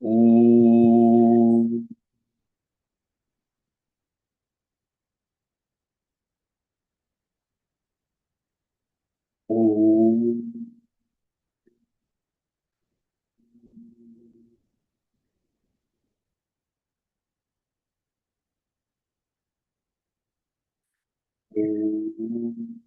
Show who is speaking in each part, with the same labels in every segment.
Speaker 1: ओम। ओम। ओम।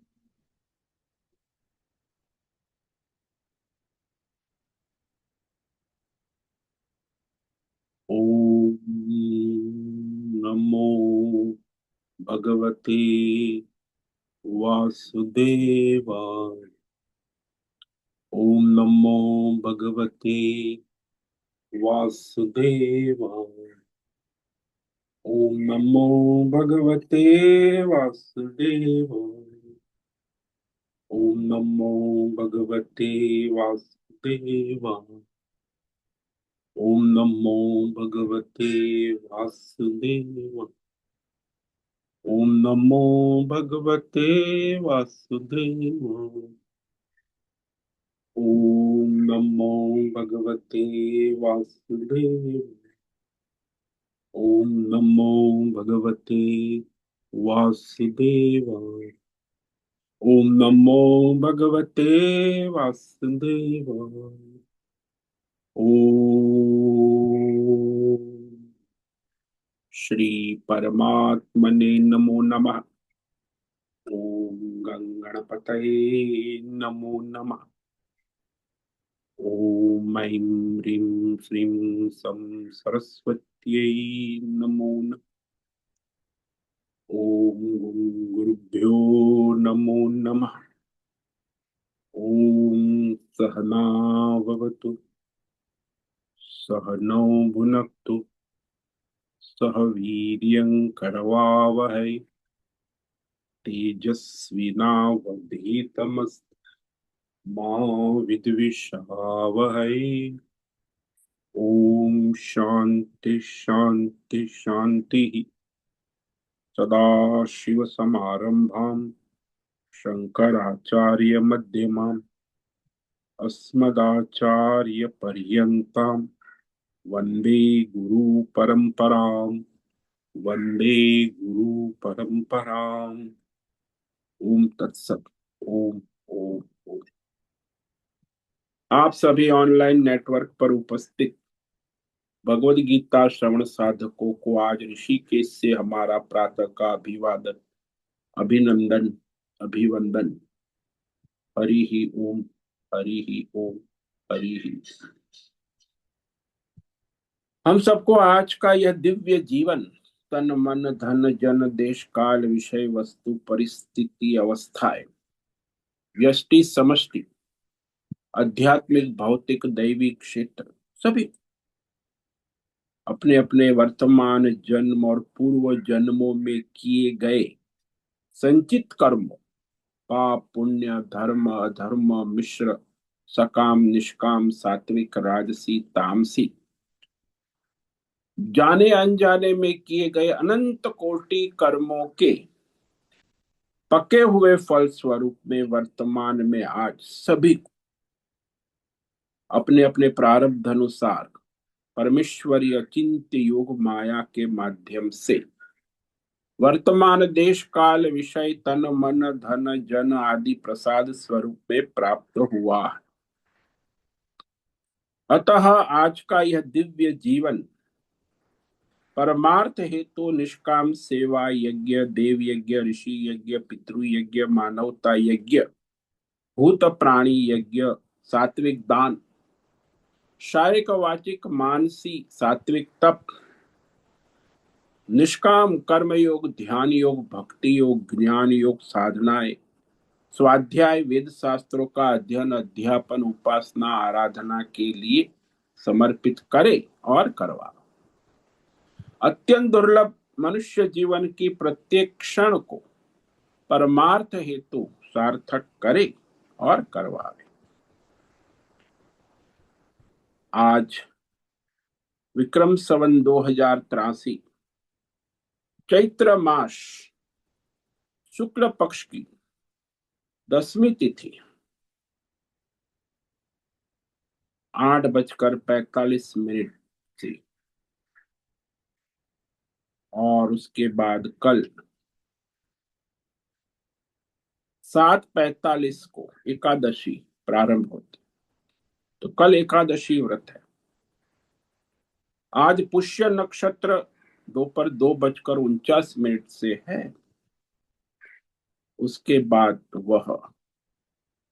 Speaker 1: ओम नमो भगवते वासुदेवाय। ओम नमो भगवते वासुदेवाय। ओम नमो भगवते वासुदेवाय। ओम नमो भगवते वासुदेवाय। ओम नमो भगवते वासुदेवाय। ओम नमो भगवते वासुदेवाय। ओम नमो भगवते वासुदेवाय। ओम नमो भगवते वासुदेवाय। ओम नमो भगवते वासुदेवाय। ओम श्री परमात्मने नमो नमः। ओम गंगणपतये नमो नमः। ओम ऐं ह्रीं श्रीं सं सरस्वत्यै नमो नमः। ओम गुरुभ्यो नमो नमः। ओम सहना भवतु सहनौ भुनक्तु सह वीर्यं करवावहै तेजस्विनावधीतमस्तु मा विद्विषावहै। ओम शांति शांति शांति। सदाशिव समारंभाम् शंकराचार्य मध्यमाम् अस्मदाचार्य पर्यन्ताम् वंदे गुरु परंपराम्। वंदे गुरु परंपराम्। ओम तत्सत। ओम ओम ओम। आप सभी ऑनलाइन नेटवर्क पर उपस्थित भगवद गीता श्रवण साधकों को आज ऋषिकेश से हमारा प्रातः का अभिवादन, अभिनंदन, अभिवंदन। हरि ही ओम। हरि ही ओम। हरि ही। हम सबको आज का यह दिव्य जीवन तन मन धन जन देश काल विषय वस्तु परिस्थिति अवस्थाएं व्यष्टि समष्टि आध्यात्मिक भौतिक दैविक क्षेत्र सभी अपने अपने वर्तमान जन्म और पूर्व जन्मों में किए गए संचित कर्म, पाप पुण्य धर्म अधर्म मिश्र सकाम निष्काम सात्विक राजसी तामसी जाने अनजाने में किए गए अनंत कोटि कर्मों के पके हुए फल स्वरूप में वर्तमान में आज सभी को अपने अपने प्रारब्ध अनुसार परमेश्वरीय अचिंत्य योग माया के माध्यम से वर्तमान देश काल विषय तन मन धन जन आदि प्रसाद स्वरूप में प्राप्त हुआ। अतः आज का यह दिव्य जीवन परमार्थ हेतु निष्काम सेवा यज्ञ देव यज्ञ ऋषि यज्ञ पितृ यज्ञ मानवता यज्ञ भूत प्राणी यज्ञ सात्विक दान शारीरिक वाचिक मानसी सात्विक तप निष्काम कर्म योग ध्यान योग भक्ति योग ज्ञान योग साधनाएं स्वाध्याय वेद शास्त्रों का अध्ययन अध्यापन उपासना आराधना के लिए समर्पित करे और करवा अत्यंत दुर्लभ मनुष्य जीवन की प्रत्येक क्षण को परमार्थ हेतु सार्थक करे और करवावे। आज विक्रम संवत 2083 चैत्र मास शुक्ल पक्ष की 10वीं तिथि 8:45 से, और उसके बाद कल 7:45 को एकादशी प्रारंभ होती। तो कल एकादशी व्रत है। आज पुष्य नक्षत्र दोपहर 2:49 से है। उसके बाद वह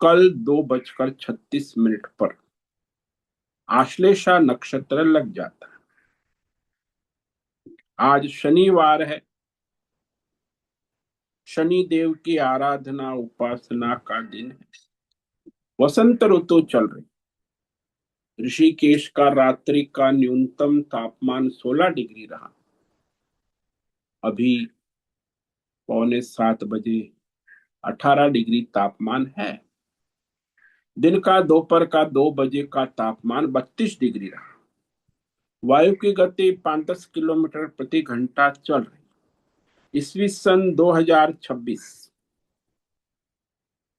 Speaker 1: कल 2:36 पर आश्लेषा नक्षत्र लग जाता है। आज शनिवार है। शनि देव की आराधना उपासना का दिन है। वसंत ऋतु चल रही। ऋषिकेश का रात्रि का न्यूनतम तापमान 16 डिग्री रहा। अभी 6:45 बजे 18 डिग्री तापमान है। दिन का दोपहर का 2 बजे का तापमान 32 डिग्री रहा। वायु की गति 5-10 किलोमीटर प्रति घंटा चल रही। ईस्वी सन 2026,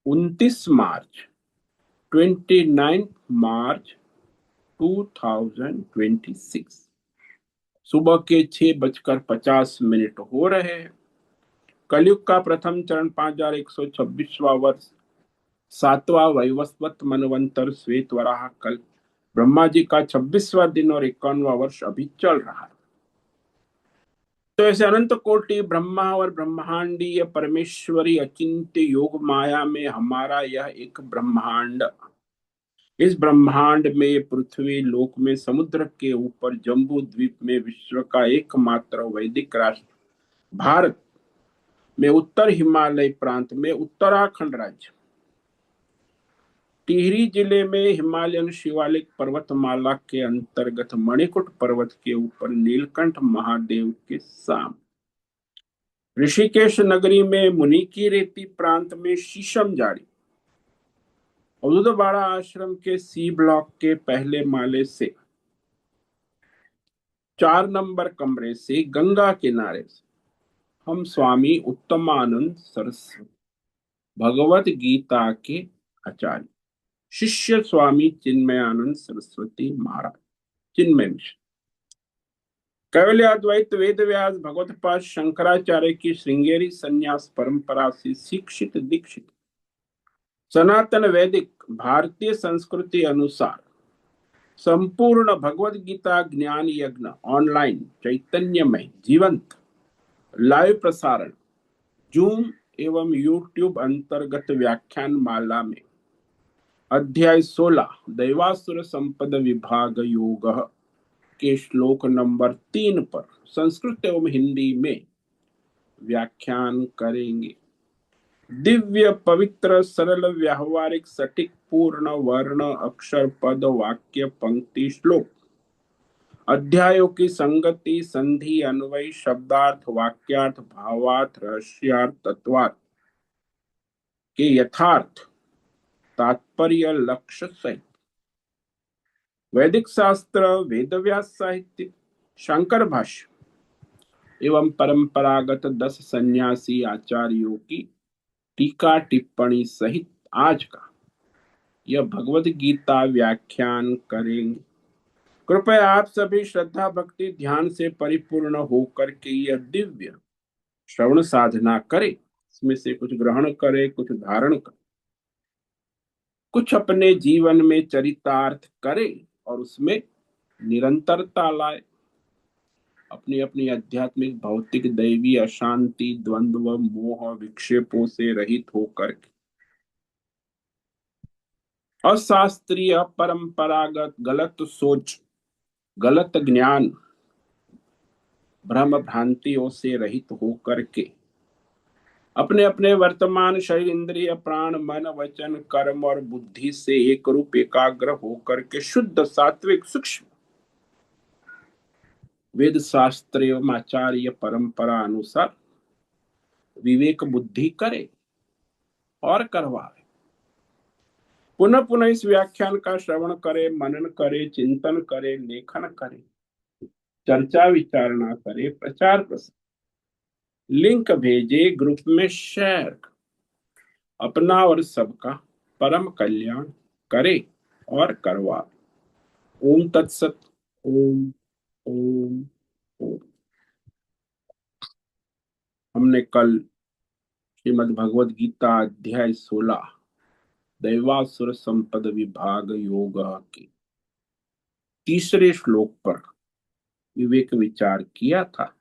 Speaker 1: 29 मार्च, 29 मार्च 2026, सुबह के 6:50 हो रहे हैं। कलयुग का प्रथम चरण 5126वां वर्ष, 7वां वैवस्वत मनवंतर श्वेत वराह कल्प, ब्रह्मा जी का 26वां दिन और 51वां वर्ष अभी चल रहा है। तो ऐसे अनंत कोटि ब्रह्मा और ब्रह्मांडीय परमेश्वरी अचिंत्य योग माया में हमारा यह एक ब्रह्मांड। इस ब्रह्मांड में पृथ्वी लोक में समुद्र के ऊपर जम्बू द्वीप में विश्व का एकमात्र वैदिक राष्ट्र भारत में उत्तर हिमालय प्रांत में उत्तराखंड राज्य, टिहरी जिले में हिमालयन शिवालिक पर्वतमाला के अंतर्गत मणिकुट पर्वत के ऊपर नीलकंठ महादेव के सामने, ऋषिकेश नगरी में मुनि की रेती प्रांत में शीशम झाड़ी, अवधूतवाड़ा आश्रम के सी ब्लॉक के पहले माले से 4 नंबर कमरे से गंगा किनारे से हम स्वामी उत्तमानंद सरस्वती भगवत गीता के आचार्य शिष्य स्वामी चिन्मयानंद सरस्वती महाराज, चिन्मय मिशन, कैवल्य अद्वैत वेद व्यास भगवतपाद शंकराचार्य की श्रृंगेरी संन्यास परंपरा से शिक्षित दीक्षित सनातन वैदिक भारतीय संस्कृति अनुसार संपूर्ण भगवत गीता ज्ञान यज्ञ ऑनलाइन चैतन्यमय जीवंत लाइव प्रसारण जूम एवं यूट्यूब अंतर्गत व्याख्यान माला में अध्याय 16 दैवासुर संपद विभाग योग के श्लोक नंबर 3 पर संस्कृत एवं हिंदी में व्याख्यान करेंगे। दिव्य पवित्र सरल व्यावहारिक सटीक पूर्ण वर्ण अक्षर पद वाक्य पंक्ति श्लोक अध्यायों की संगति संधि अन्वय शब्दार्थ वाक्यार्थ भावार्थ रहस्यार्थ तत्वार्थ के यथार्थ तात्पर्य लक्ष्य सहित वैदिक शास्त्र वेदव्यास साहित्य शंकर भाष्य एवं परंपरागत 10 सन्यासी आचार्यों की टीका टिप्पणी सहित आज का यह भगवत गीता व्याख्यान करेंगे। कृपया आप सभी श्रद्धा भक्ति ध्यान से परिपूर्ण होकर के यह दिव्य श्रवण साधना करें। इसमें से कुछ ग्रहण करें, कुछ धारण करें, कुछ अपने जीवन में चरितार्थ करें और उसमें निरंतरता लाए। अपनी अपनी आध्यात्मिक भौतिक दैवी अशांति द्वंद्व मोह विक्षेपों से रहित होकर अशास्त्रीय परंपरागत गलत सोच गलत ज्ञान भ्रम भ्रांतियों से रहित होकर के अपने अपने वर्तमान शरीर इंद्रिय प्राण मन वचन कर्म और बुद्धि से एक रूप एकाग्र होकर के शुद्ध सात्विक सूक्ष्म वेद शास्त्र एवं आचार्य परंपरा अनुसार विवेक बुद्धि करे और करवाए। पुनः पुनः इस व्याख्यान का श्रवण करे, मनन करे, चिंतन करे, लेखन करे, चर्चा विचारणा करे, प्रचार प्रसार, लिंक भेजे, ग्रुप में शेयर, अपना और सबका परम कल्याण करे और करवा। ओम तत्सत। ओम ओम। ओम। हमने कल श्रीमद् भगवद गीता अध्याय 16 दैवासुर संपद विभाग योग के तीसरे श्लोक पर विवेक विचार किया था।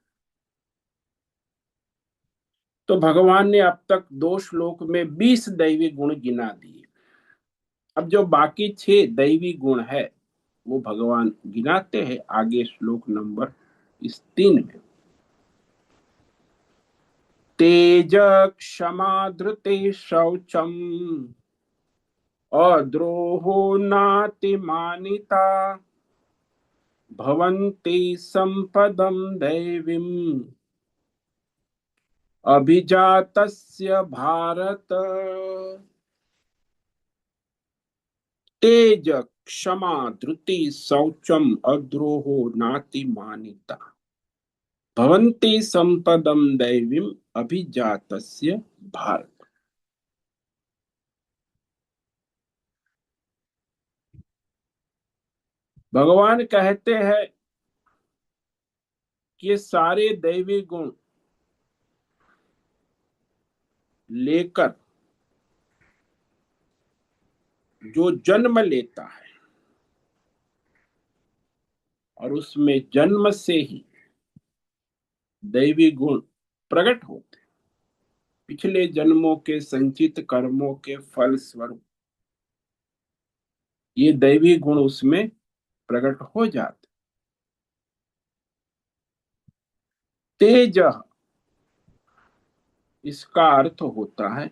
Speaker 1: तो भगवान ने अब तक 2 श्लोक में 20 दैवी गुण गिना दिए। अब जो बाकी 6 दैवी गुण है वो भगवान गिनाते हैं आगे श्लोक नंबर इस 3 में। तेज क्षमा धृति शौचम अद्रोहो नातिमानिता भवन्ति संपदम दैवीम अभिजातस्य भारत। तेज क्षमा धृति शौचम अद्रोहो नातिमानिता भवन्ति संपदम दैवीम अभिजातस्य भारत। भगवान कहते हैं कि ये सारे दैवी गुण लेकर जो जन्म लेता है और उसमें जन्म से ही दैवी गुण प्रकट होते, पिछले जन्मों के संचित कर्मों के फल स्वरूप ये दैवी गुण उसमें प्रकट हो जाते। तेज इसका अर्थ होता है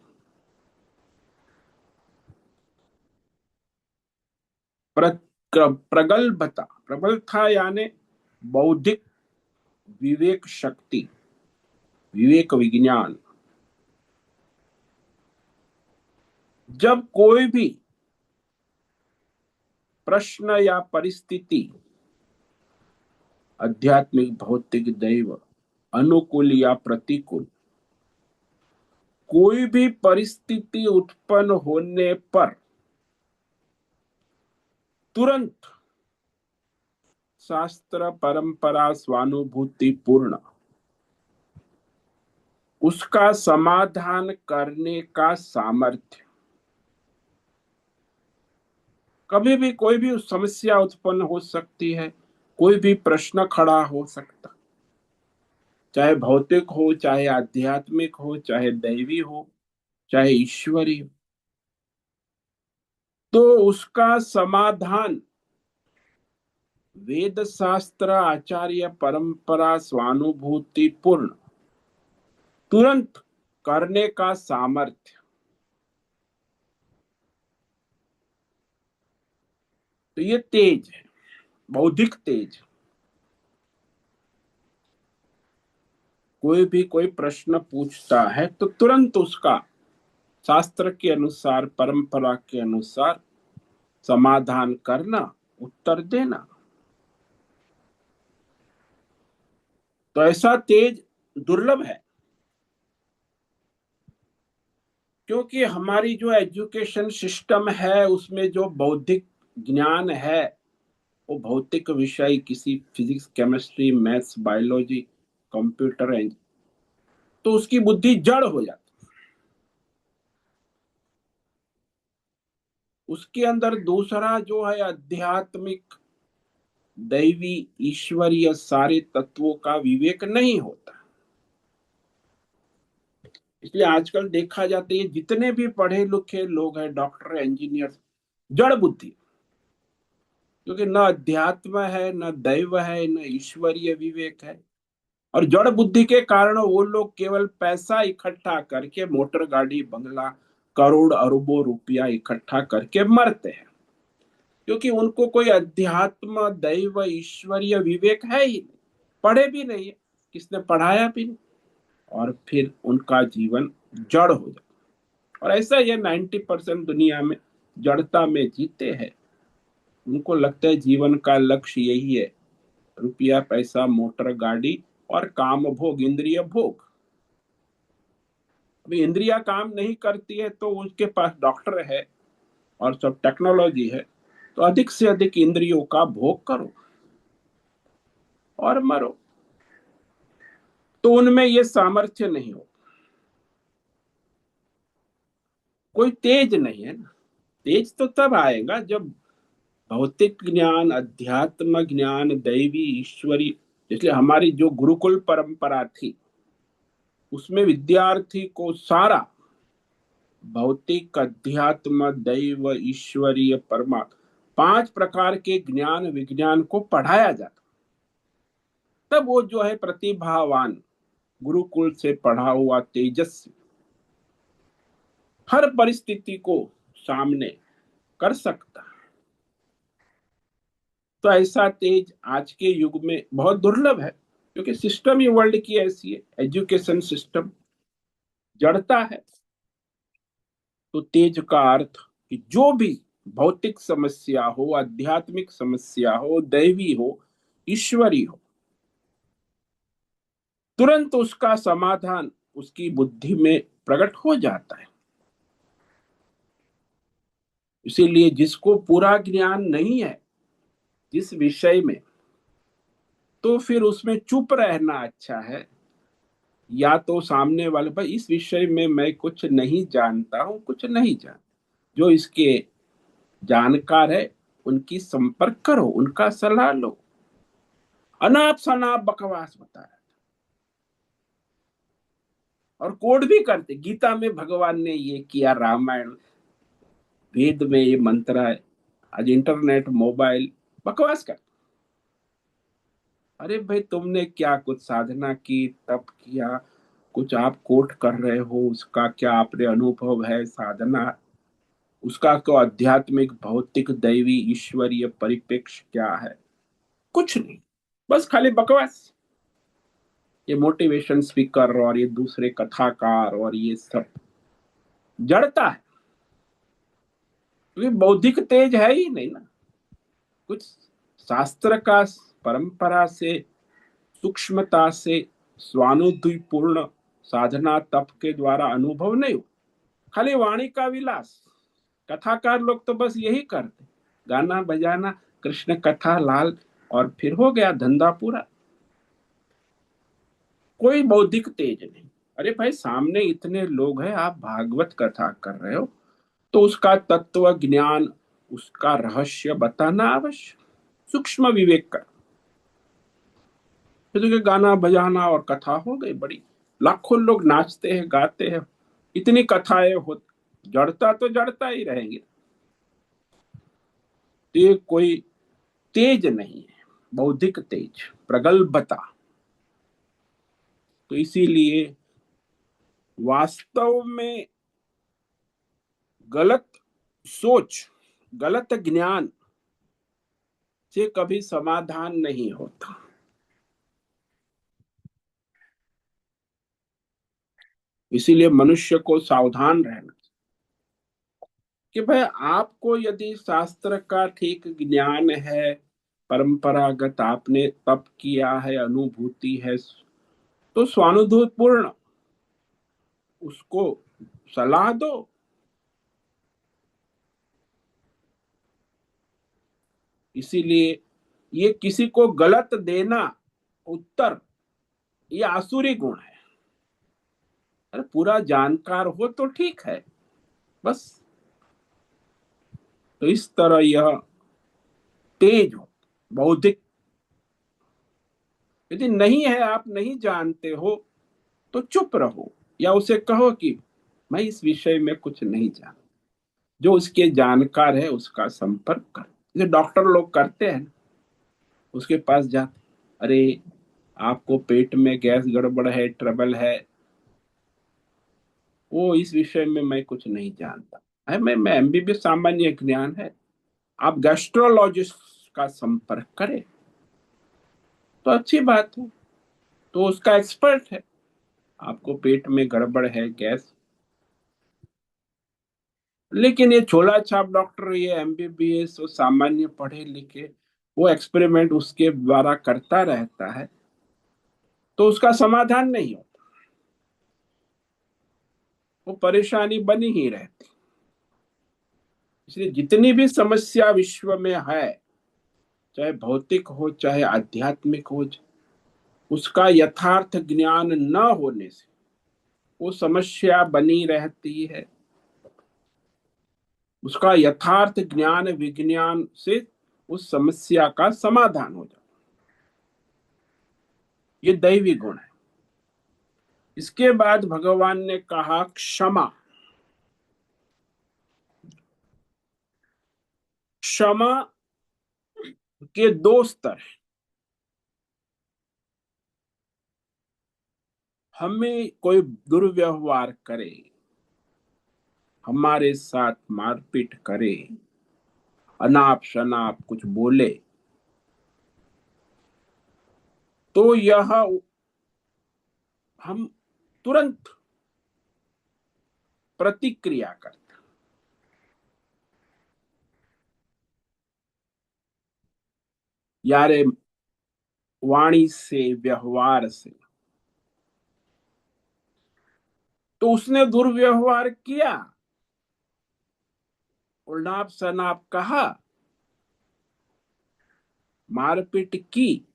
Speaker 1: प्रगल्भता, प्रबलता यानी बौद्धिक विवेक शक्ति, विवेक विज्ञान। जब कोई भी प्रश्न या परिस्थिति आध्यात्मिक भौतिक दैव अनुकूल या प्रतिकूल कोई भी परिस्थिति उत्पन्न होने पर तुरंत शास्त्र परंपरा स्वानुभूति पूर्ण उसका समाधान करने का सामर्थ्य। कभी भी कोई भी समस्या उत्पन्न हो सकती है, कोई भी प्रश्न खड़ा हो सकता, चाहे भौतिक हो, चाहे आध्यात्मिक हो, चाहे दैवी हो, चाहे ईश्वरी हो, तो उसका समाधान वेद शास्त्र आचार्य परंपरा स्वानुभूति पूर्ण तुरंत करने का सामर्थ्य। तो ये तेज है, बौद्धिक तेज। कोई भी कोई प्रश्न पूछता है तो तुरंत उसका शास्त्र के अनुसार परंपरा के अनुसार समाधान करना, उत्तर देना। तो ऐसा तेज दुर्लभ है, क्योंकि हमारी जो एजुकेशन सिस्टम है उसमें जो बौद्धिक ज्ञान है वो भौतिक विषय किसी physics chemistry maths biology computer तो उसकी बुद्धि जड़ हो जाती। उसके अंदर दूसरा जो है आध्यात्मिक दैवी ईश्वरीय सारे तत्वों का विवेक नहीं होता। इसलिए आजकल देखा जाता है जितने भी पढ़े लिखे लोग हैं, डॉक्टर इंजीनियर, जड़ बुद्धि, क्योंकि न अध्यात्म है, न दैव है, न ईश्वरीय विवेक है। और जड़ बुद्धि के कारण वो लोग केवल पैसा इकट्ठा करके मोटर गाड़ी बंगला करोड़ अरबों रुपया इकट्ठा करके मरते हैं, क्योंकि उनको कोई अध्यात्म दैव ईश्वरीय विवेक है ही नहीं, पढ़े भी नहीं है, किसने पढ़ाया भी नहीं, और फिर उनका जीवन जड़ हो जाता। और ऐसा ये 90% दुनिया में जड़ता में जीते हैं। उनको लगता है जीवन का लक्ष्य यही है, रुपया पैसा मोटर गाड़ी और काम भोग इंद्रिय भोग। अभी इंद्रिया काम नहीं करती है तो उसके पास डॉक्टर है और सब टेक्नोलॉजी है, तो अधिक से अधिक इंद्रियों का भोग करो। और मरो। तो उनमें ये सामर्थ्य नहीं हो, कोई तेज नहीं है ना। तेज तो तब आएगा जब भौतिक ज्ञान, अध्यात्म ज्ञान, दैवी ईश्वरी, इसलिए हमारी जो गुरुकुल परंपरा थी उसमें विद्यार्थी को सारा भौतिक, अध्यात्म, दैव, ईश्वरीय, परमात्मा, 5 प्रकार के ज्ञान विज्ञान को पढ़ाया जाता। तब वो जो है प्रतिभावान, गुरुकुल से पढ़ा हुआ तेजस्वी, हर परिस्थिति को सामने कर सकता है। तो ऐसा तेज आज के युग में बहुत दुर्लभ है, क्योंकि सिस्टम ही वर्ल्ड की ऐसी है, एजुकेशन सिस्टम जड़ता है। तो तेज का अर्थ कि जो भी भौतिक समस्या हो, आध्यात्मिक समस्या हो, दैवी हो, ईश्वरी हो, तुरंत उसका समाधान उसकी बुद्धि में प्रकट हो जाता है। इसीलिए जिसको पूरा ज्ञान नहीं है जिस विषय में, तो फिर उसमें चुप रहना अच्छा है। या तो सामने वाले, भाई इस विषय में मैं कुछ नहीं जानता हूं, कुछ नहीं जान, जो इसके जानकार है उनकी संपर्क करो, उनका सलाह लो। अनाप शनाप बकवास बता रहा और कोड भी करते, गीता में भगवान ने ये किया, रामायण, वेद में ये मंत्र है, आज इंटरनेट, मोबाइल, बकवास कर। अरे भाई तुमने क्या कुछ साधना की, तप किया, कुछ आप कोट कर रहे हो, उसका क्या आपने अनुभव है, साधना उसका तो आध्यात्मिक, भौतिक, दैवी, ईश्वरीय परिप्रेक्ष्य क्या है? कुछ नहीं, बस खाली बकवास। ये मोटिवेशन स्पीकर और ये दूसरे कथाकार और ये सब जड़ता है, क्योंकि बौद्धिक तेज है ही नहीं ना कुछ। शास्त्र का परंपरा से, सूक्ष्मता से, स्वानुभूतिपूर्ण साधना तप के द्वारा अनुभव नहीं हो, खाली वाणी का विलास। कथाकार लोग तो बस यही करते, गाना बजाना, कृष्ण कथा, लाल, और फिर हो गया धंधा पूरा। कोई बौद्धिक तेज नहीं। अरे भाई सामने इतने लोग हैं, आप भागवत कथा कर रहे हो, तो उसका तत्व ज्ञान, उसका रहस्य बताना आवश्यक, सूक्ष्म विवेक का। फिर तो गाना बजाना और कथा हो गई बड़ी, लाखों लोग नाचते हैं, गाते हैं, इतनी कथाएं हो, जड़ता तो जड़ता ही रहेंगे। तो ये कोई तेज नहीं है, बौद्धिक तेज, प्रगल्भता। तो इसीलिए वास्तव में गलत सोच, गलत ज्ञान से कभी समाधान नहीं होता। इसीलिए मनुष्य को सावधान रहना कि भाई आपको यदि शास्त्र का ठीक ज्ञान है, परंपरागत आपने तप किया है, अनुभूति है, तो स्वानुभूतिपूर्ण उसको सलाह दो। इसीलिए ये किसी को गलत देना उत्तर, ये आसुरी गुण है। अरे पूरा जानकार हो तो ठीक है, बस। तो इस तरह यह तेज हो, बौद्धिक, यदि नहीं है, आप नहीं जानते हो, तो चुप रहो, या उसे कहो कि मैं इस विषय में कुछ नहीं जानता, जो उसके जानकार है उसका संपर्क कर। जैसे डॉक्टर लोग करते हैं, उसके पास जाते, अरे आपको पेट में गैस गड़बड़ है, ट्रबल है, वो इस विषय में मैं कुछ नहीं जानता है, मैं एमबीबीएस सामान्य ज्ञान है, आप गैस्ट्रोलॉजिस्ट का संपर्क करें तो अच्छी बात है, तो उसका एक्सपर्ट है। आपको पेट में गड़बड़ है, गैस। लेकिन ये छोला छाप डॉक्टर, ये एमबीबीएस, वो सामान्य पढ़े लिखे, वो एक्सपेरिमेंट उसके द्वारा करता रहता है, तो उसका समाधान नहीं होता, वो परेशानी बनी ही रहती। इसलिए जितनी भी समस्या विश्व में है, चाहे भौतिक हो चाहे आध्यात्मिक हो, उसका यथार्थ ज्ञान न होने से वो समस्या बनी रहती है। उसका यथार्थ ज्ञान विज्ञान से उस समस्या का समाधान हो जाता। ये दैवी गुण है। इसके बाद भगवान ने कहा क्षमा। क्षमा के दो स्तर हैं। हमें कोई दुर्व्यवहार करे, हमारे साथ मारपीट करे, अनाप शनाप कुछ बोले, तो यह हम तुरंत प्रतिक्रिया करते हैं। यारे वाणी से, व्यवहार से। तो उसने दुर्व्यवहार किया, उल्लाप सनाप कहा, मारपीट की।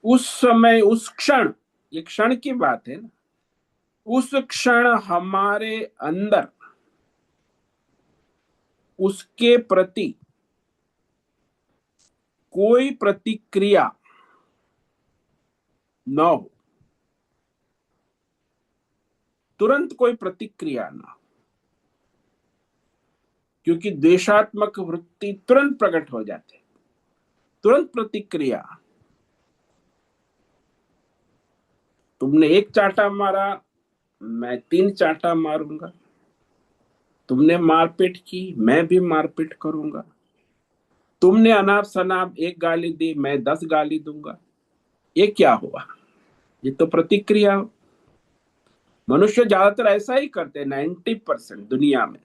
Speaker 1: उस समय, उस क्षण, ये क्षण की बात है ना, उस क्षण हमारे अंदर उसके प्रति कोई प्रतिक्रिया न हो, तुरंत कोई प्रतिक्रिया ना हो, क्योंकि द्वेषात्मक वृत्ति तुरंत प्रकट हो जाते, तुरंत प्रतिक्रिया। तुमने एक चांटा मारा, मैं 3 चांटा मारूंगा। तुमने मारपीट की, मैं भी मारपीट करूंगा। तुमने अनाप शनाप एक गाली दी, मैं 10 गाली दूंगा। ये क्या हुआ? ये तो प्रतिक्रिया। मनुष्य ज्यादातर ऐसा ही करते हैं, 90% दुनिया में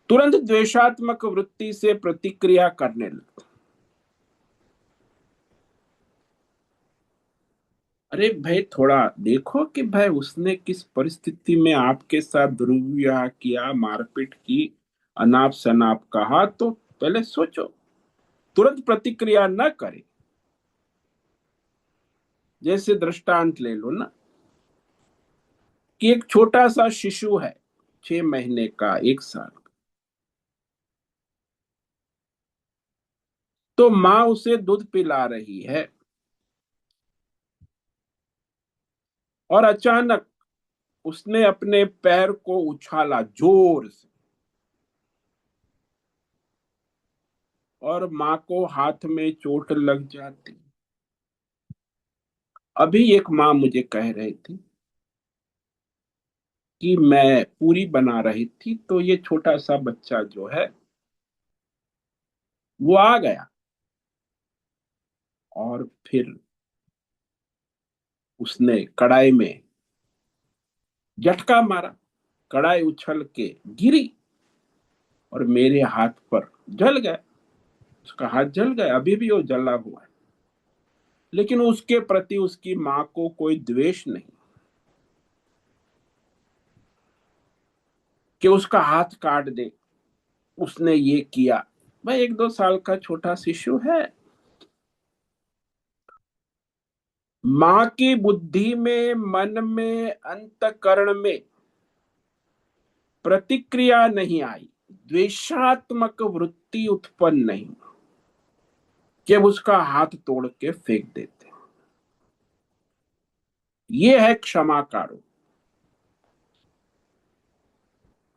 Speaker 1: तुरंत द्वेषात्मक वृत्ति से प्रतिक्रिया करने लगते। अरे भाई, थोड़ा देखो कि भाई उसने किस परिस्थिति में आपके साथ दुर्व्यवहार किया, मारपीट की, अनाप शनाप कहा, तो पहले सोचो, तुरंत प्रतिक्रिया न करे। जैसे दृष्टांत ले लो ना, कि एक छोटा सा शिशु है, 6 महीने का, 1 साल का। तो माँ उसे दूध पिला रही है, और अचानक उसने अपने पैर को उछाला जोर से, और माँ को हाथ में चोट लग जाती। अभी एक माँ मुझे कह रही थी कि मैं पूरी बना रही थी, तो ये छोटा सा बच्चा जो है वो आ गया, और फिर उसने कढ़ाई में झटका मारा। कढ़ाई उछल के गिरी और मेरे हाथ पर जल गया। उसका हाथ जल गया, अभी भी वो जला हुआ है। लेकिन उसके प्रति उसकी माँ को कोई द्वेष नहीं कि उसका हाथ काट दे। उसने ये किया। भाई, 1-2 साल का छोटा शिशु है। माँ की बुद्धि में, मन में, अंतकरण में प्रतिक्रिया नहीं आई, द्वेषात्मक वृत्ति उत्पन्न नहीं, कि अब उसका हाथ तोड़ के फेंक देते। ये है क्षमा का रूप।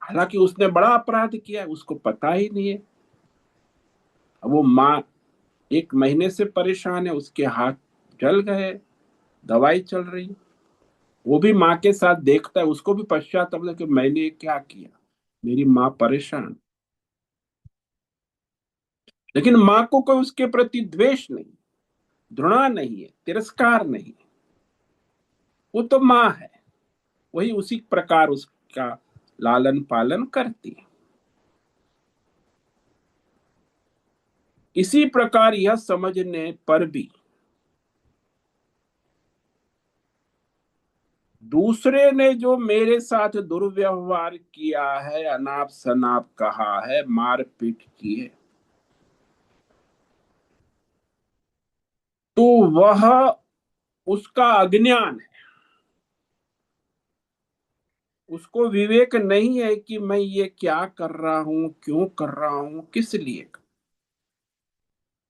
Speaker 1: हालांकि उसने बड़ा अपराध किया है, उसको पता ही नहीं है। अब वो माँ 1 महीने से परेशान है, उसके हाथ जल गए, दवाई चल रही। वो भी माँ के साथ देखता है, उसको भी पश्चाताप होता है कि मैंने ये क्या किया, मेरी माँ परेशान। लेकिन माँ को कोई उसके प्रति द्वेष नहीं, घृणा नहीं है, तिरस्कार नहीं है। वो तो माँ है, वही उसी प्रकार उसका लालन पालन करती है। इसी प्रकार यह समझने पर भी दूसरे ने जो मेरे साथ दुर्व्यवहार किया है, अनाप शनाप कहा है, मारपीट की है, तो वह उसका अज्ञान है। उसको विवेक नहीं है कि मैं ये क्या कर रहा हूं, क्यों कर रहा हूं, किस लिए।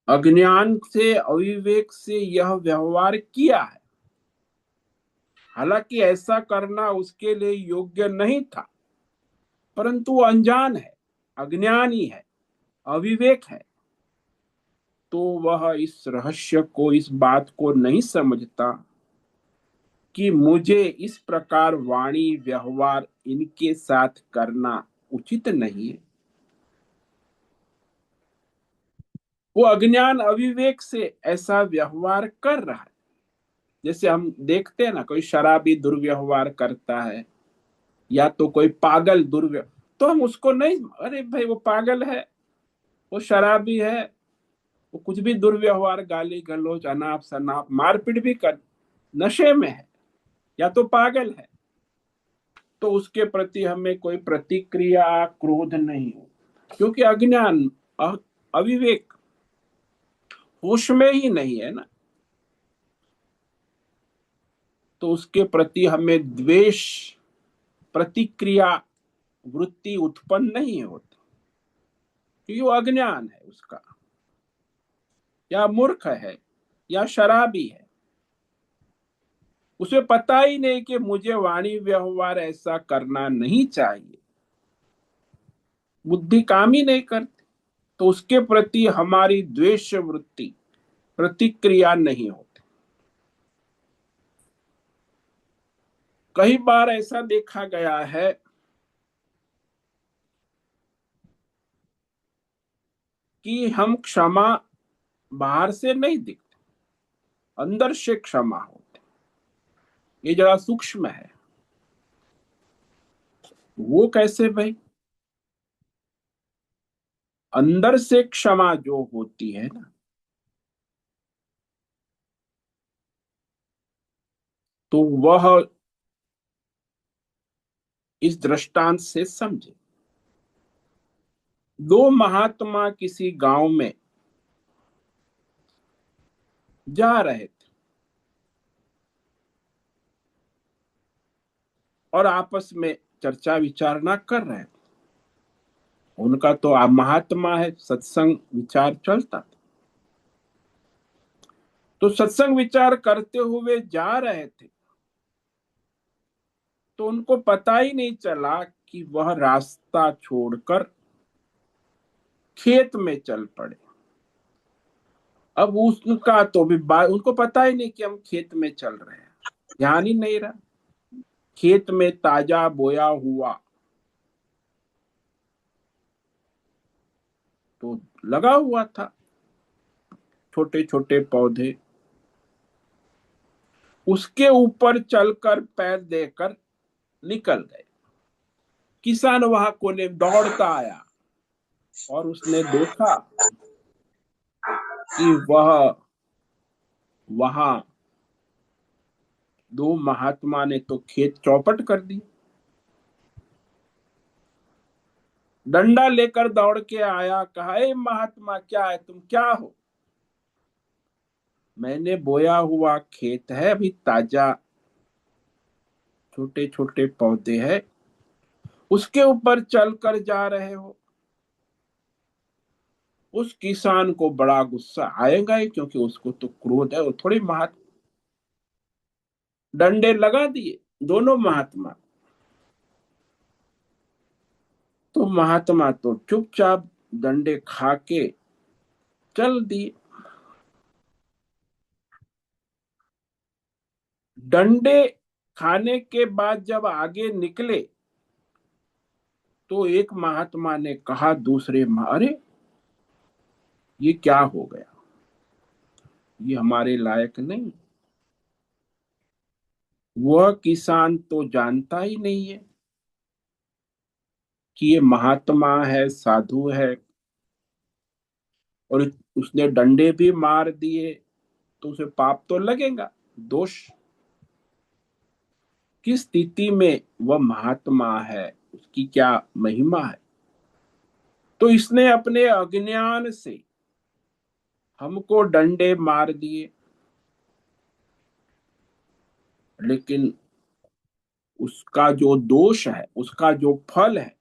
Speaker 1: अज्ञान से, अविवेक से यह व्यवहार किया है। हालांकि ऐसा करना उसके लिए योग्य नहीं था, परंतु वो अनजान है, अज्ञानी है, अविवेक है। तो वह इस रहस्य को, इस बात को नहीं समझता कि मुझे इस प्रकार वाणी व्यवहार इनके साथ करना उचित नहीं है। वो अज्ञान अविवेक से ऐसा व्यवहार कर रहा है। जैसे हम देखते हैं ना, कोई शराबी दुर्व्यवहार करता है या तो कोई पागल दुर्व्यवहार, तो हम उसको नहीं, अरे भाई वो पागल है, वो शराबी है, वो कुछ भी दुर्व्यवहार, गाली गलौज, अनाप शनाप, मारपीट भी कर, नशे में है या तो पागल है, तो उसके प्रति हमें कोई प्रतिक्रिया, क्रोध नहीं हो, क्योंकि अज्ञान, अविवेक, होश में ही नहीं है ना। तो उसके प्रति हमें द्वेष, प्रतिक्रिया, वृत्ति उत्पन्न नहीं होती, क्योंकि वो अज्ञान है उसका, या मूर्ख है, या शराबी है। उसे पता ही नहीं कि मुझे वाणी व्यवहार ऐसा करना नहीं चाहिए, बुद्धि काम ही नहीं करती। तो उसके प्रति हमारी द्वेष वृत्ति, प्रतिक्रिया नहीं होती। कई बार ऐसा देखा गया है कि हम क्षमा बाहर से नहीं दिखते, अंदर से क्षमा होते। ये जरा सूक्ष्म है। वो कैसे भाई? अंदर से क्षमा जो होती है ना, तो वह इस दृष्टांत से समझे। दो महात्मा किसी गांव में जा रहे थे और आपस में चर्चा विचारणा कर रहे थे। उनका तो आप महात्मा है, सत्संग विचार चलता था। तो सत्संग विचार करते हुए जा रहे थे, तो उनको पता ही नहीं चला कि वह रास्ता छोड़कर खेत में चल पड़े। अब उसका तो भी उनको पता ही नहीं कि हम खेत में चल रहे हैं, ध्यान ही नहीं रहा। खेत में ताजा बोया हुआ तो लगा हुआ था, छोटे छोटे पौधे, उसके ऊपर चलकर पैर देकर निकल गए। किसान वहां कोने दौड़ता आया और उसने देखा कि वह वहां दो महात्मा ने तो खेत चौपट कर दी। डंडा लेकर दौड़ के आया, कहा, ए महात्मा, क्या है, तुम क्या हो? मैंने बोया हुआ खेत है, अभी ताजा, छोटे छोटे पौधे हैं, उसके ऊपर चलकर जा रहे हो। उस किसान को बड़ा गुस्सा आएगा ही, क्योंकि उसको तो क्रोध है, वो थोड़ी महात्मा। डंडे लगा दिए दोनों महात्मा। तो महात्मा तो चुपचाप डंडे खा के चल दिए। डंडे खाने के बाद जब आगे निकले, तो एक महात्मा ने कहा दूसरे अरे ये क्या हो गया, ये हमारे लायक नहीं। वह किसान तो जानता ही नहीं है कि ये महात्मा है, साधु है, और उसने डंडे भी मार दिए, तो उसे पाप तो लगेगा, दोष। किस स्थिति में वह महात्मा है, उसकी क्या महिमा है। तो इसने अपने अज्ञान से हमको डंडे मार दिए, लेकिन उसका जो दोष है, उसका जो फल है,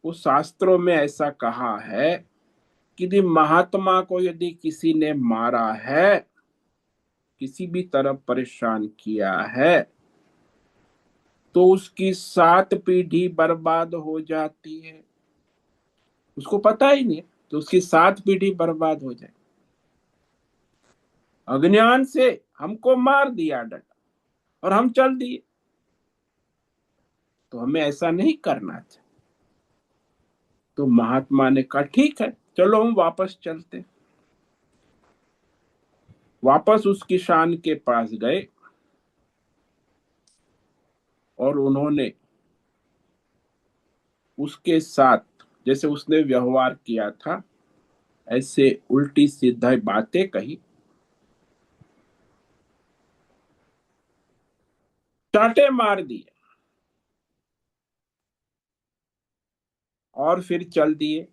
Speaker 1: वो शास्त्रों में ऐसा कहा है कि यदि महात्मा को यदि किसी ने मारा है, किसी भी तरह परेशान किया है, तो उसकी 7 पीढ़ी बर्बाद हो जाती है। उसको पता ही नहीं, तो उसकी 7 पीढ़ी बर्बाद हो जाए। अज्ञान से हमको मार दिया डंडा और हम चल दिए, तो हमें ऐसा नहीं करना चाहिए। तो महात्मा ने कहा ठीक है, चलो हम वापस चलते। वापस उस किसान के पास गए और उन्होंने उसके साथ जैसे उसने व्यवहार किया था, ऐसे उल्टी सीधा बातें कही, चांटे मार दिए और फिर चल दिए।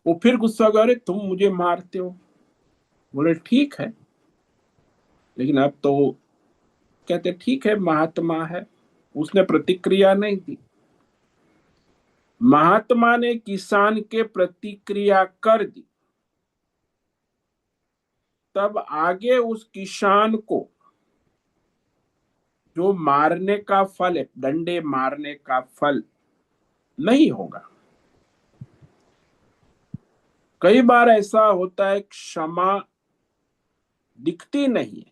Speaker 1: वो फिर गुस्सा कर, अरे तुम मुझे मारते हो। बोले ठीक है, लेकिन अब तो कहते ठीक है, महात्मा है। उसने प्रतिक्रिया नहीं दी। महात्मा ने किसान के प्रतिक्रिया कर दी, तब आगे उस किसान को जो मारने का फल है, डंडे मारने का फल नहीं होगा। कई बार ऐसा होता है, क्षमा दिखती नहीं है,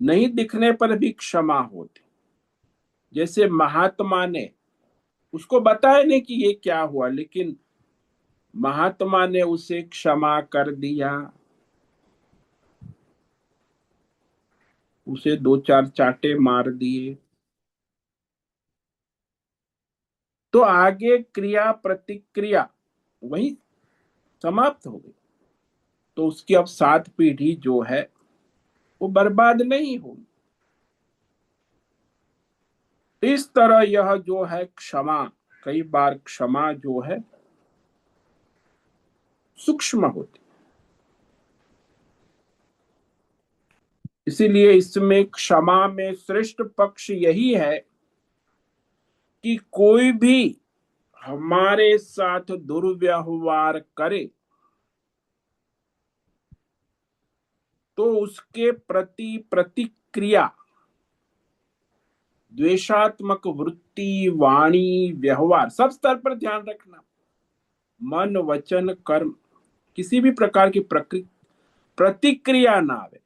Speaker 1: नहीं दिखने पर भी क्षमा होती। जैसे महात्मा ने उसको बताया नहीं कि ये क्या हुआ, लेकिन महात्मा ने उसे क्षमा कर दिया, उसे 2 4 चांटे मार दिए, तो आगे क्रिया प्रतिक्रिया वही समाप्त हो गई। तो उसकी अब 7 पीढ़ी जो है वो बर्बाद नहीं होगी। इस तरह यह जो है क्षमा, कई बार क्षमा जो है सूक्ष्म होती। इसीलिए इसमें क्षमा में श्रेष्ठ पक्ष यही है कि कोई भी हमारे साथ दुर्व्यवहार करे तो उसके प्रति प्रतिक्रिया, द्वेषात्मक वृत्ति, वाणी, व्यवहार, सब स्तर पर ध्यान रखना। मन वचन कर्म, किसी भी प्रकार की प्रतिक्रिया ना आवे।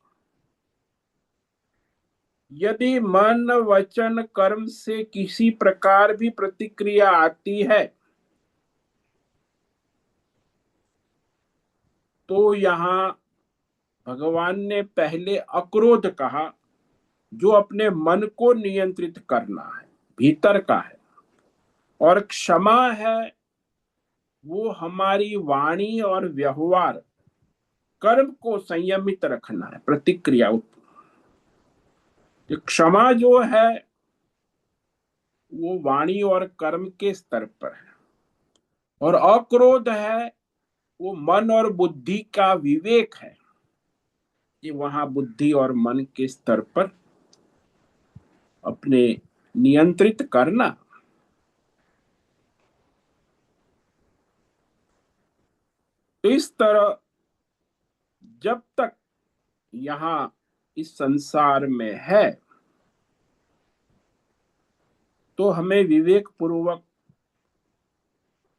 Speaker 1: यदि मन वचन कर्म से किसी प्रकार भी प्रतिक्रिया आती है, तो यहाँ भगवान ने पहले अक्रोध कहा, जो अपने मन को नियंत्रित करना है, भीतर का है। और क्षमा है, वो हमारी वाणी और व्यवहार, कर्म को संयमित रखना है, प्रतिक्रिया। क्षमा जो है वो वाणी और कर्म के स्तर पर है, और अक्रोध है वो मन और बुद्धि का विवेक है, कि वहां बुद्धि और मन के स्तर पर अपने नियंत्रित करना। तो इस तरह जब तक यहाँ इस संसार में है, तो हमें विवेक पूर्वक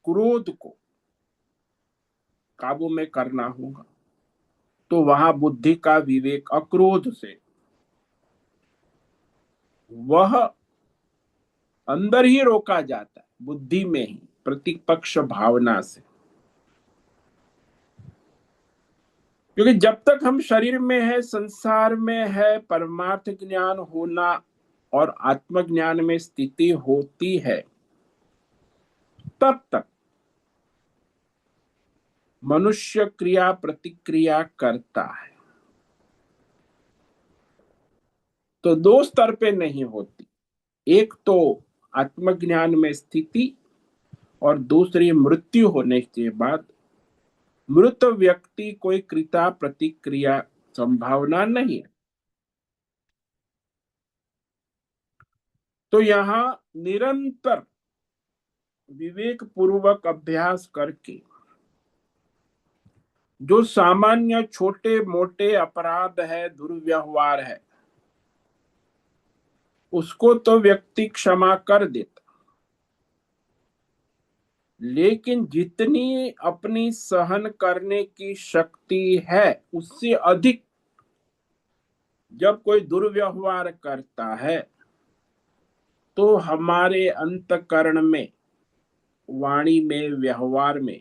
Speaker 1: क्रोध को काबू में करना होगा। तो वहां बुद्धि का विवेक अक्रोध से वह अंदर ही रोका जाता है, बुद्धि में ही, प्रतिपक्ष भावना से। क्योंकि जब तक हम शरीर में है, संसार में है, परमार्थ ज्ञान होना और आत्मज्ञान में स्थिति होती है, तब तक मनुष्य क्रिया प्रतिक्रिया करता है। तो 2 स्तर पे नहीं होती, एक तो आत्मज्ञान में स्थिति, और दूसरी मृत्यु होने के बाद मृत व्यक्ति कोई क्रिया प्रतिक्रिया संभावना नहीं है। तो यहाँ निरंतर विवेक पूर्वक अभ्यास करके जो सामान्य छोटे मोटे अपराध है, दुर्व्यवहार है, उसको तो व्यक्ति क्षमा कर देता, लेकिन जितनी अपनी सहन करने की शक्ति है उससे अधिक जब कोई दुर्व्यवहार करता है तो हमारे अंतकरण में, वाणी में, व्यवहार में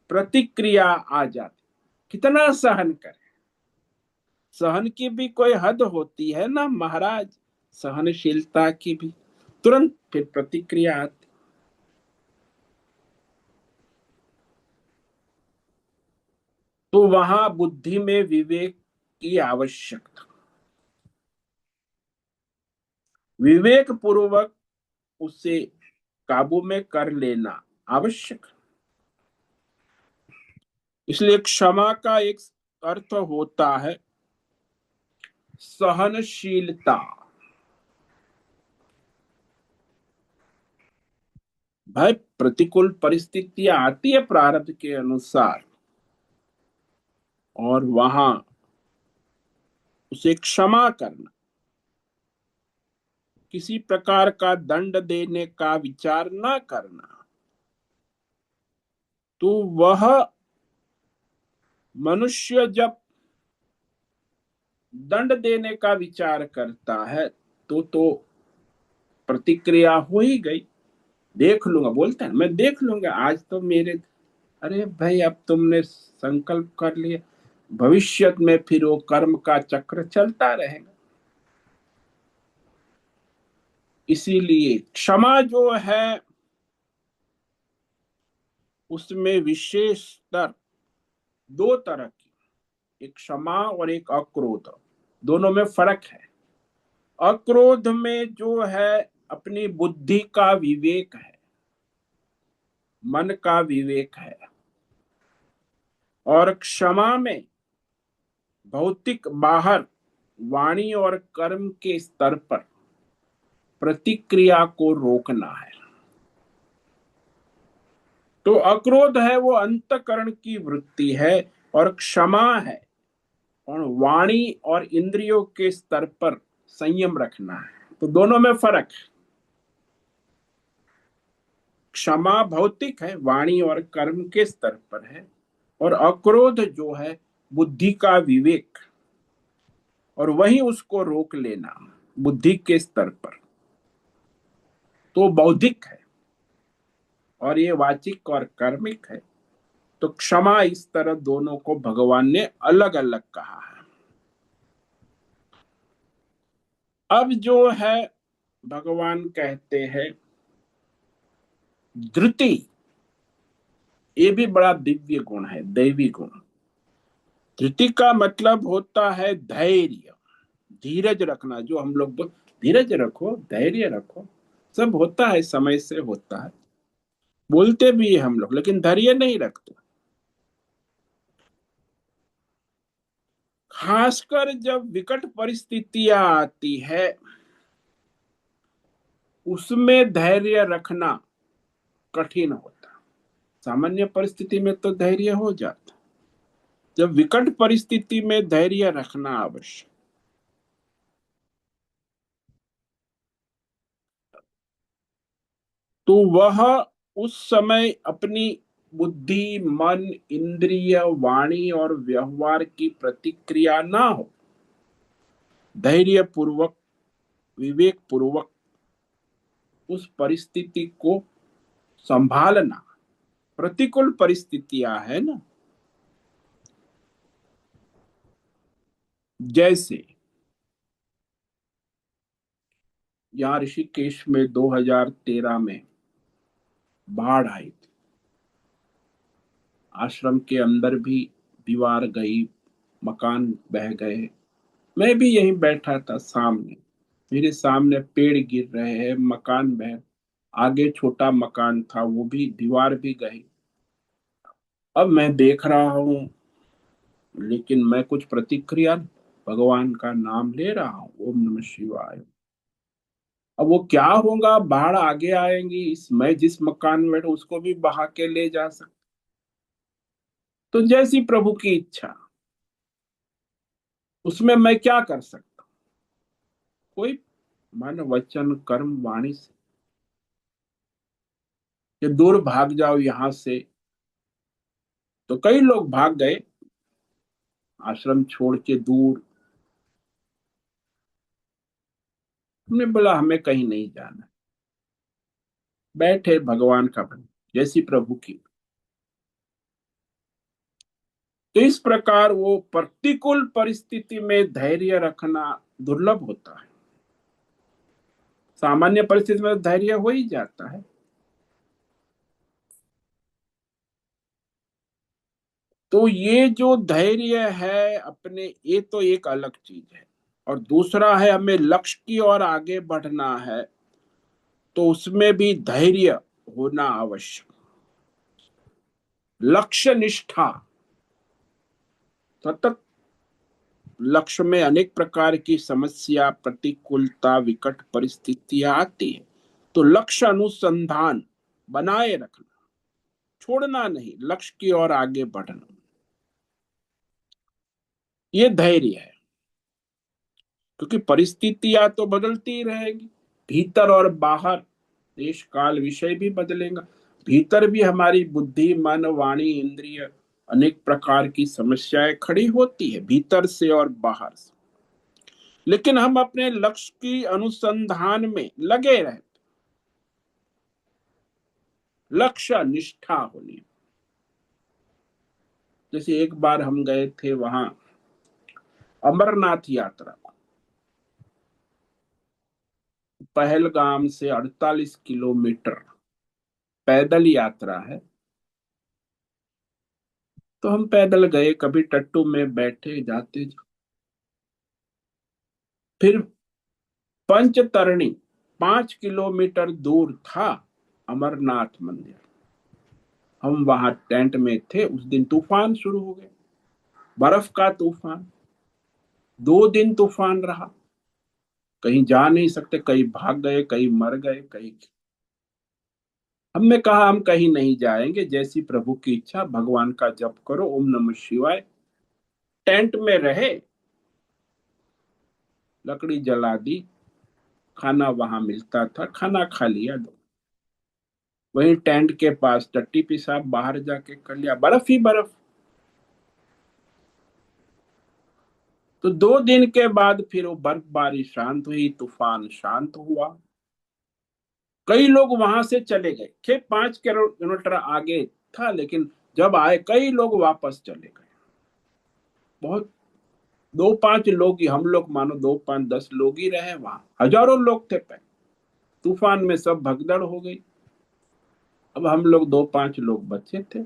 Speaker 1: प्रतिक्रिया आ जाती। कितना सहन करें, सहन की भी कोई हद होती है ना महाराज, सहनशीलता की भी। तुरंत फिर प्रतिक्रिया आती। तो वहां बुद्धि में विवेक की आवश्यकता, विवेक पूर्वक उसे काबू में कर लेना आवश्यक। इसलिए क्षमा का एक अर्थ होता है सहनशीलता। भाई प्रतिकूल परिस्थितियां आती है प्रारब्ध के अनुसार, और वहां उसे क्षमा करना, किसी प्रकार का दंड देने का विचार न करना, तो वह मनुष्य जब दंड देने का विचार करता है तो प्रतिक्रिया हो ही गई। देख लूंगा, बोलता है मैं देख लूंगा, आज तो मेरे। अरे भाई अब तुमने संकल्प कर लिया, भविष्य में फिर वो कर्म का चक्र चलता रहेगा। इसीलिए क्षमा जो है उसमें विशेष स्तर, दो तरह की, एक क्षमा और एक अक्रोध, दोनों में फर्क है। अक्रोध में जो है अपनी बुद्धि का विवेक है, मन का विवेक है, और क्षमा में भौतिक बाहर, वाणी और कर्म के स्तर पर प्रतिक्रिया को रोकना है। तो अक्रोध है वो अंतकरण की वृत्ति है, और क्षमा है और वाणी और इंद्रियों के स्तर पर संयम रखना है। तो दोनों में फर्क है। क्षमा भौतिक है, वाणी और कर्म के स्तर पर है, और अक्रोध जो है बुद्धि का विवेक, और वही उसको रोक लेना बुद्धि के स्तर पर, तो बौद्धिक है, और ये वाचिक और कर्मिक है। तो क्षमा इस तरह दोनों को भगवान ने अलग अलग कहा है। अब जो है भगवान कहते हैं धृति, ये भी बड़ा दिव्य गुण है, दैवी गुण। धृति का मतलब होता है धैर्य, धीरज रखना। जो हम लोग धीरज रखो, धैर्य रखो, सब होता है, समय से होता है, बोलते भी है हम लोग, लेकिन धैर्य नहीं रखते। खासकर जब विकट परिस्थितियां आती है उसमें धैर्य रखना कठिन होता। सामान्य परिस्थिति में तो धैर्य हो जाता, जब विकट परिस्थिति में धैर्य रखना आवश्यक। तो वह उस समय अपनी बुद्धि, मन, इंद्रिय, वाणी और व्यवहार की प्रतिक्रिया ना हो, धैर्य पूर्वक, विवेक पूर्वक उस परिस्थिति को संभालना। प्रतिकूल परिस्थितियां है ना, जैसे यहाँ ऋषिकेश में 2013 में बाढ़ आई थी, आश्रम के अंदर भी दीवार गई, मकान बह गए। मैं भी यहीं बैठा था सामने, मेरे सामने पेड़ गिर रहे हैं, मकान बह, आगे छोटा मकान था वो भी, दीवार भी गई। अब मैं देख रहा हूं लेकिन मैं कुछ प्रतिक्रिया, भगवान का नाम ले रहा हूं, ओम नमः शिवाय। अब वो क्या होगा, बाढ़ आगे आएंगी, इस मैं जिस मकान में बैठा उसको भी बहा के ले जा सकता। तो जैसी प्रभु की इच्छा, उसमें मैं क्या कर सकता। कोई मन वचन कर्म वाणी से कि दूर भाग जाओ यहां से, तो कई लोग भाग गए आश्रम छोड़ के दूर। हमने बोला हमें कहीं नहीं जाना, बैठे भगवान का भजन, जैसी प्रभु की। तो इस प्रकार वो प्रतिकूल परिस्थिति में धैर्य रखना दुर्लभ होता है। सामान्य परिस्थिति में तो धैर्य हो ही जाता है। तो ये जो धैर्य है अपने, ये तो एक अलग चीज है। और दूसरा है हमें लक्ष्य की ओर आगे बढ़ना है, तो उसमें भी धैर्य होना आवश्यक। लक्ष्य निष्ठा, सतत। लक्ष्य में अनेक प्रकार की समस्या, प्रतिकूलता, विकट परिस्थितियां आती है। तो लक्ष्य अनुसंधान बनाए रखना, छोड़ना नहीं, लक्ष्य की ओर आगे बढ़ना, ये धैर्य है। क्योंकि परिस्थितियां तो बदलती ही रहेगी, भीतर और बाहर, देश काल विषय भी बदलेगा। भीतर भी हमारी बुद्धि मन वाणी इंद्रिय, अनेक प्रकार की समस्याएं खड़ी होती है भीतर से और बाहर से। लेकिन हम अपने लक्ष्य की अनुसंधान में लगे रहे, लक्ष्य निष्ठा होनी। जैसे एक बार हम गए थे वहां अमरनाथ यात्रा, पहलगाम से 48 किलोमीटर पैदल यात्रा है। तो हम पैदल गए, कभी टट्टू में बैठे जाते। फिर पंचतरणी 5 किलोमीटर दूर था अमरनाथ मंदिर। हम वहां टेंट में थे, उस दिन तूफान शुरू हो गया, बर्फ का तूफान। 2 दिन तूफान रहा, कहीं जा नहीं सकते, कहीं भाग गए, कहीं मर गए, कहीं। हमने कहा हम कहीं नहीं जाएंगे, जैसी प्रभु की इच्छा, भगवान का जप करो, ओम नमः शिवाय। टेंट में रहे, लकड़ी जला दी, खाना वहां मिलता था, खाना खा लिया। वहीं टेंट के पास टट्टी पेशाब बाहर जाके कर लिया, बर्फ ही बर्फ। तो 2 दिन के बाद फिर वो बर्फबारी शांत हुई, तूफान शांत हुआ। कई लोग वहां से चले गए, के 5 किलोमीटर आगे था, लेकिन जब आए कई लोग वापस चले गए। बहुत, 2-5 लोग ही, हम लोग मानो 2-5-10 लोग ही रहे वहां, हजारों लोग थे पहले। तूफान में सब भगदड़ हो गई। अब हम लोग 2-5 लोग बचे थे।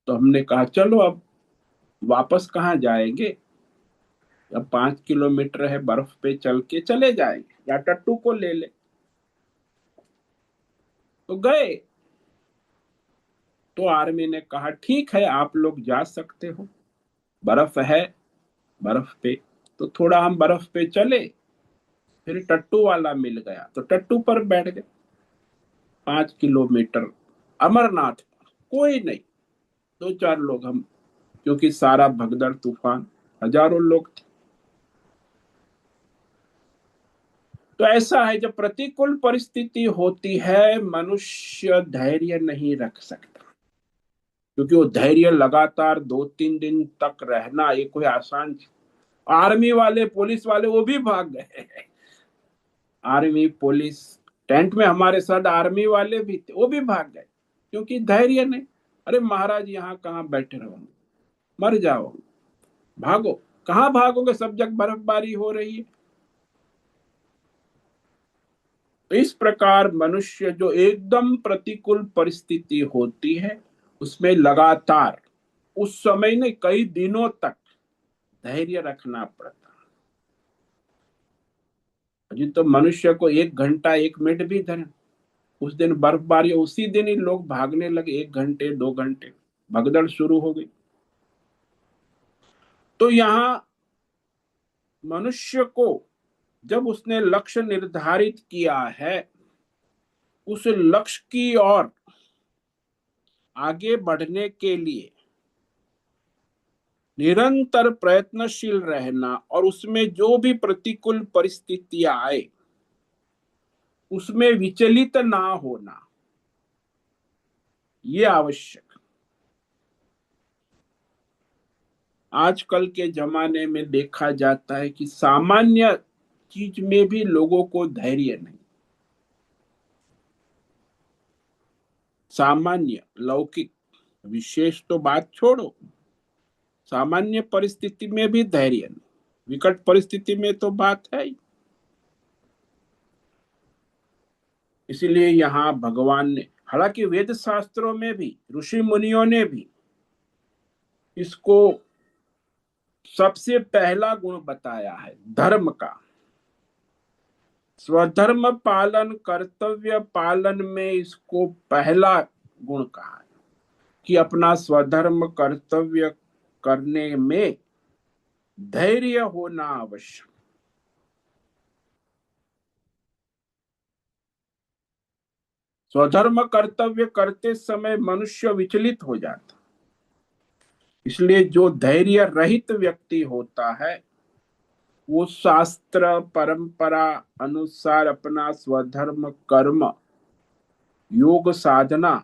Speaker 1: तो हमने कहा चलो अब वापस कहाँ जाएंगे, अब 5 किलोमीटर है, बर्फ पे चल के चले जाएंगे या टट्टू को ले ले। तो गए। तो आर्मी ने कहा ठीक है आप लोग जा सकते हो, बर्फ है, बर्फ पे। तो थोड़ा हम बर्फ पे चले, फिर टट्टू वाला मिल गया तो टट्टू पर बैठ गए। 5 किलोमीटर अमरनाथ, कोई नहीं, 2-4 लोग हम, क्योंकि सारा भगदड़ तूफान, हजारों लोग थे। तो ऐसा है, जब प्रतिकूल परिस्थिति होती है मनुष्य धैर्य नहीं रख सकता। क्योंकि वो धैर्य लगातार 2-3 दिन तक रहना, ये कोई आसान। आर्मी वाले पुलिस वाले वो भी भाग गए। आर्मी पुलिस, टेंट में हमारे साथ आर्मी वाले भी थे, वो भी भाग गए, क्योंकि धैर्य नहीं। अरे महाराज यहाँ कहाँ बैठे रहोगे, मर जाओ, भागो। कहाँ भागोगे, सब जगह बर्फबारी हो रही है। तो इस प्रकार मनुष्य जो एकदम प्रतिकूल परिस्थिति होती है, उसमें लगातार, उस समय ने कई दिनों तक धैर्य रखना पड़ता। अभी तो मनुष्य को 1 घंटा 1 मिनट भी धैर्य। उस दिन बर्फबारी, उसी दिन ही लोग भागने लगे, 1 घंटे 2 घंटे, भगदड़ शुरू हो गई। तो यहां मनुष्य को जब उसने लक्ष्य निर्धारित किया है, उस लक्ष्य की ओर आगे बढ़ने के लिए निरंतर प्रयत्नशील रहना और उसमें जो भी प्रतिकूल परिस्थितियां आए उसमें विचलित ना होना, ये आवश्यक। आजकल के जमाने में देखा जाता है कि सामान्य चीज में भी लोगों को धैर्य नहीं। सामान्य लौकिक विशेष तो बात छोड़ो, सामान्य परिस्थिति में भी धैर्य नहीं, विकट परिस्थिति में तो बात है ही। इसीलिए यहाँ भगवान ने, हालांकि वेद शास्त्रों में भी ऋषि मुनियों ने भी इसको सबसे पहला गुण बताया है धर्म का। स्वधर्म पालन, कर्तव्य पालन में इसको पहला गुण कहा है कि अपना स्वधर्म कर्तव्य करने में धैर्य होना आवश्यक। स्वधर्म कर्तव्य करते समय मनुष्य विचलित हो जाता, इसलिए जो धैर्य रहित व्यक्ति होता है वो शास्त्र परंपरा अनुसार अपना स्वधर्म कर्म योग साधना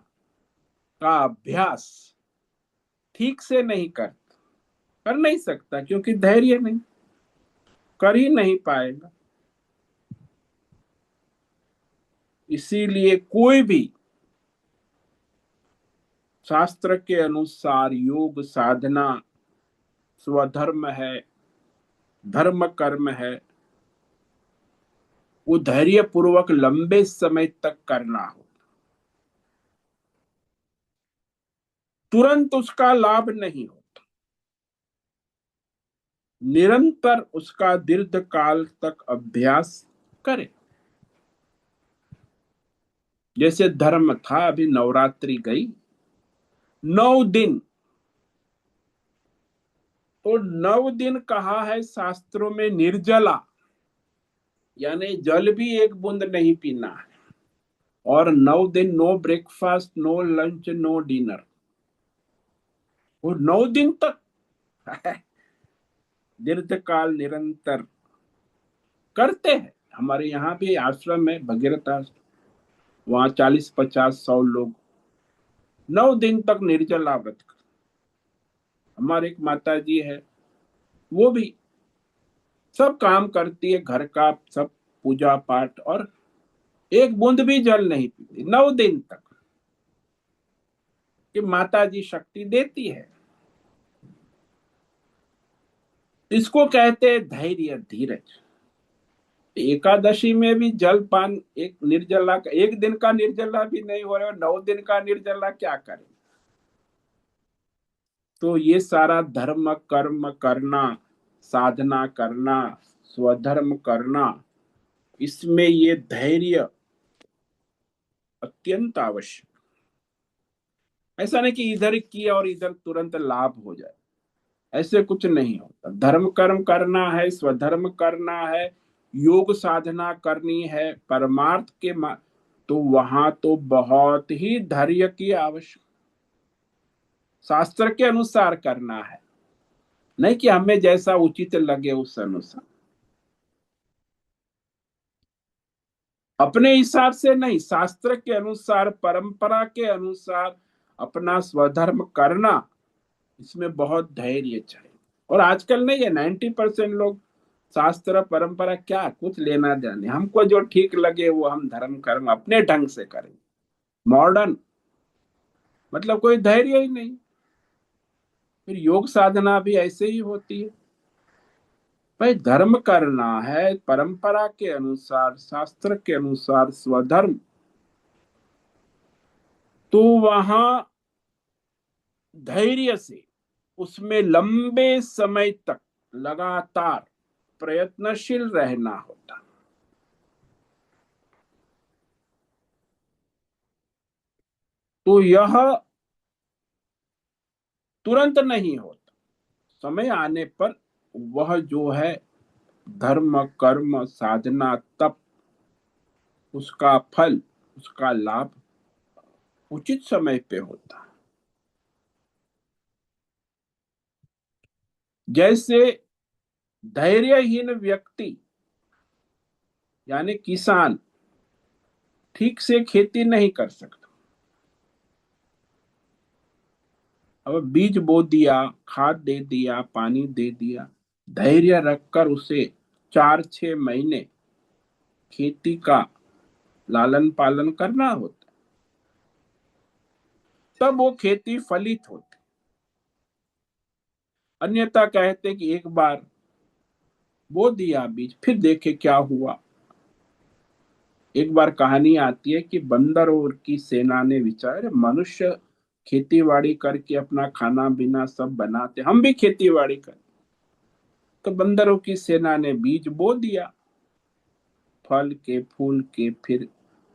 Speaker 1: का अभ्यास ठीक से नहीं कर नहीं सकता, क्योंकि धैर्य नहीं, कर ही नहीं पाएगा। इसीलिए कोई भी शास्त्र के अनुसार योग साधना स्वधर्म है, धर्म कर्म है, वो धैर्य पूर्वक लंबे समय तक करना हो। तुरंत उसका लाभ नहीं होता, निरंतर उसका दीर्घ काल तक अभ्यास करे। जैसे धर्म था, अभी नवरात्रि गई 9 दिन, तो 9 दिन कहा है शास्त्रों में निर्जला, यानी जल भी एक बूंद नहीं पीना है। और 9 दिन no breakfast, no lunch, no dinner, और 9 दिन तक दीर्घ काल निरंतर करते हैं। हमारे यहाँ भी आश्रम है भगीरथ आश्रम, वहां 40, 50, 100 लोग 9 दिन तक निर्जला व्रत कर। हमारे एक माता जी है, वो भी सब काम करती है घर का, सब पूजा पाठ, और एक बूंद भी जल नहीं पीती 9 दिन तक, कि माता जी शक्ति देती है। इसको कहते हैं धैर्य धीरज। एकादशी में भी जल पान, एक निर्जला का, एक दिन का निर्जला भी नहीं हो रहा है, 9 दिन का निर्जला क्या करे। तो ये सारा धर्म कर्म करना, साधना करना, स्वधर्म करना, इसमें ये धैर्य अत्यंत आवश्यक। ऐसा नहीं कि इधर किया और इधर तुरंत लाभ हो जाए, ऐसे कुछ नहीं होता। धर्म कर्म करना है, स्वधर्म करना है, योग साधना करनी है परमार्थ के तो वहां तो बहुत ही धैर्य की आवश्यक, शास्त्र के अनुसार करना है, नहीं कि हमें जैसा उचित लगे उस अनुसार, अपने हिसाब से नहीं, शास्त्र के अनुसार परंपरा के अनुसार अपना स्वधर्म करना, इसमें बहुत धैर्य चाहिए। और आजकल नहीं है, 90% लोग शास्त्र परंपरा क्या कुछ लेना देना, हमको जो ठीक लगे वो हम धर्म कर्म अपने ढंग से करें। मॉडर्न मतलब कोई धैर्य ही नहीं। फिर योग साधना भी ऐसे ही होती है, भाई धर्म करना है परंपरा के अनुसार, शास्त्र के अनुसार स्वधर्म, तो वहां धैर्य से उसमें लंबे समय तक लगातार प्रयत्नशील रहना होता। तो यह तुरंत नहीं होता, समय आने पर वह जो है धर्म कर्म साधना तप, उसका फल, उसका लाभ उचित समय पे होता है। जैसे धैर्यहीन व्यक्ति यानी किसान ठीक से खेती नहीं कर सकता। अब बीज बो दिया, खाद दे दिया, पानी दे दिया, धैर्य रखकर उसे 4-6 महीने खेती का लालन पालन करना होता, तब वो खेती फलित होती। अन्यथा कहते कि एक बार बो दिया बीज, फिर देखे क्या हुआ। एक बार कहानी आती है कि बंदर और की सेना ने विचार, मनुष्य खेतीबाड़ी करके अपना खाना पीना सब बनाते, हम भी खेतीबाड़ी कर। तो बंदरों की सेना ने बीज बो दिया फल के फूल के, फिर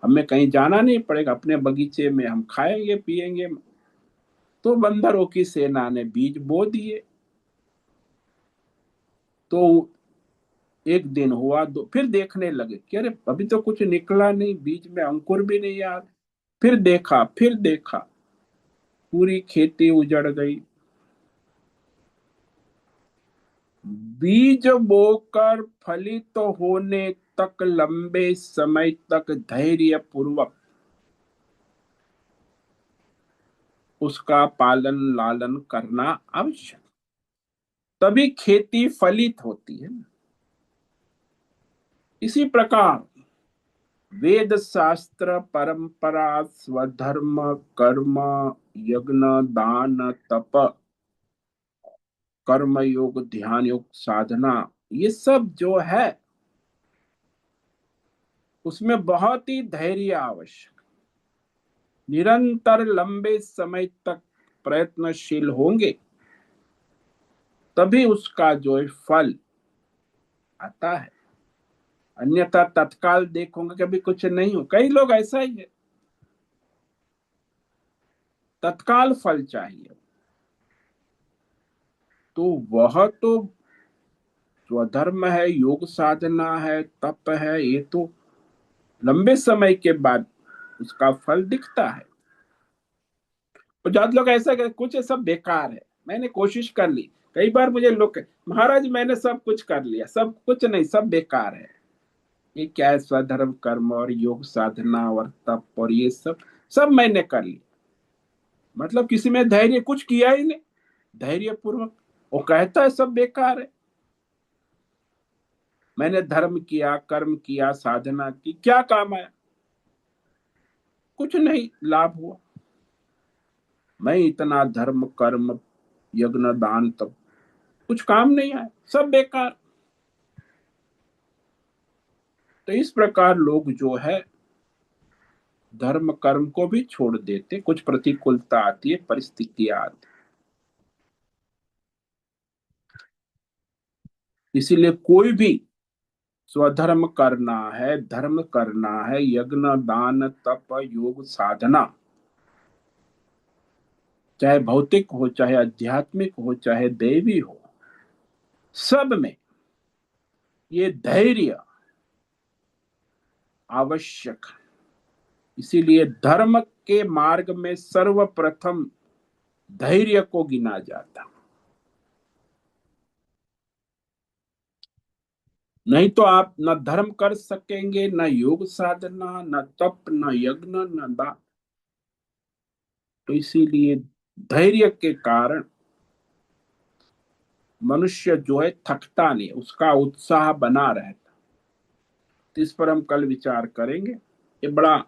Speaker 1: हमें कहीं जाना नहीं पड़ेगा, अपने बगीचे में हम खाएंगे पिएंगे। तो बंदरों की सेना ने बीज बो दिए। तो एक दिन हुआ, दो, फिर देखने लगे कि अरे अभी तो कुछ निकला नहीं, बीज में अंकुर भी नहीं आ रहे। फिर देखा, पूरी खेती उजड़ गई। बीज बोकर फलित होने तक लंबे समय तक धैर्य पूर्वक उसका पालन लालन करना आवश्यक, तभी खेती फलित होती है। इसी प्रकार वेद शास्त्र परंपरा स्वधर्म कर्म यज्ञ दान तप कर्म योग ध्यान योग साधना, ये सब जो है उसमें बहुत ही धैर्य आवश्यक। निरंतर लंबे समय तक प्रयत्नशील होंगे तभी उसका जो है फल आता है। अन्यथा तत्काल देखोगे कभी कुछ नहीं हो। कई लोग ऐसा ही है, तत्काल फल चाहिए। तो वह तो स्वधर्म है, योग साधना है, तप है, ये तो लंबे समय के बाद उसका फल दिखता है। और ज्यादा लोग ऐसा कहते कुछ ये सब बेकार है, मैंने कोशिश कर ली। कई बार मुझे लोग कहते, महाराज मैंने सब कुछ कर लिया, सब कुछ नहीं, सब बेकार है। ये क्या है, स्वधर्म कर्म और योग साधना और तप और ये सब सब मैंने कर लिया, मतलब किसी में धैर्य कुछ किया ही नहीं धैर्य पूर्वक। वो कहता है सब बेकार है। मैंने धर्म किया, कर्म किया, साधना की, क्या काम आया? कुछ नहीं लाभ हुआ। मैं इतना धर्म कर्म यज्ञ दान तब कुछ काम नहीं आया, सब बेकार। तो इस प्रकार लोग जो है धर्म कर्म को भी छोड़ देते, कुछ प्रतिकूलता आती है, परिस्थितियां आती। इसीलिए कोई भी स्वधर्म करना है, धर्म करना है, यज्ञ दान तप योग साधना, चाहे भौतिक हो, चाहे आध्यात्मिक हो, चाहे दैवी हो, सब में ये धैर्य आवश्यक है। इसीलिए धर्म के मार्ग में सर्वप्रथम धैर्य को गिना जाता। नहीं तो आप न धर्म कर सकेंगे, न योग साधना, न तप, न यज्ञ, न दान। तो इसीलिए धैर्य के कारण मनुष्य जो है थकता नहीं, उसका उत्साह बना रहता। तो इस पर हम कल विचार करेंगे। ये बड़ा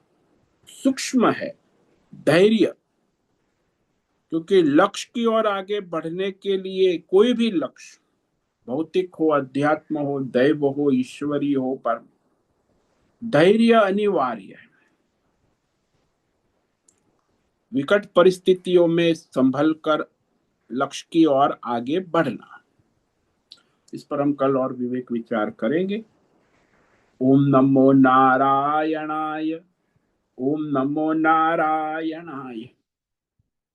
Speaker 1: सूक्ष्म है धैर्य, क्योंकि लक्ष्य की ओर आगे बढ़ने के लिए कोई भी लक्ष्य, भौतिक हो, अध्यात्म हो, दैव हो, ईश्वरीय हो, पर धैर्य अनिवार्य है। विकट परिस्थितियों में संभल कर लक्ष्य की ओर आगे बढ़ना, इस पर हम कल और विवेक विचार करेंगे। ओम नमो नारायणाय। ओम नमो नारायणाय।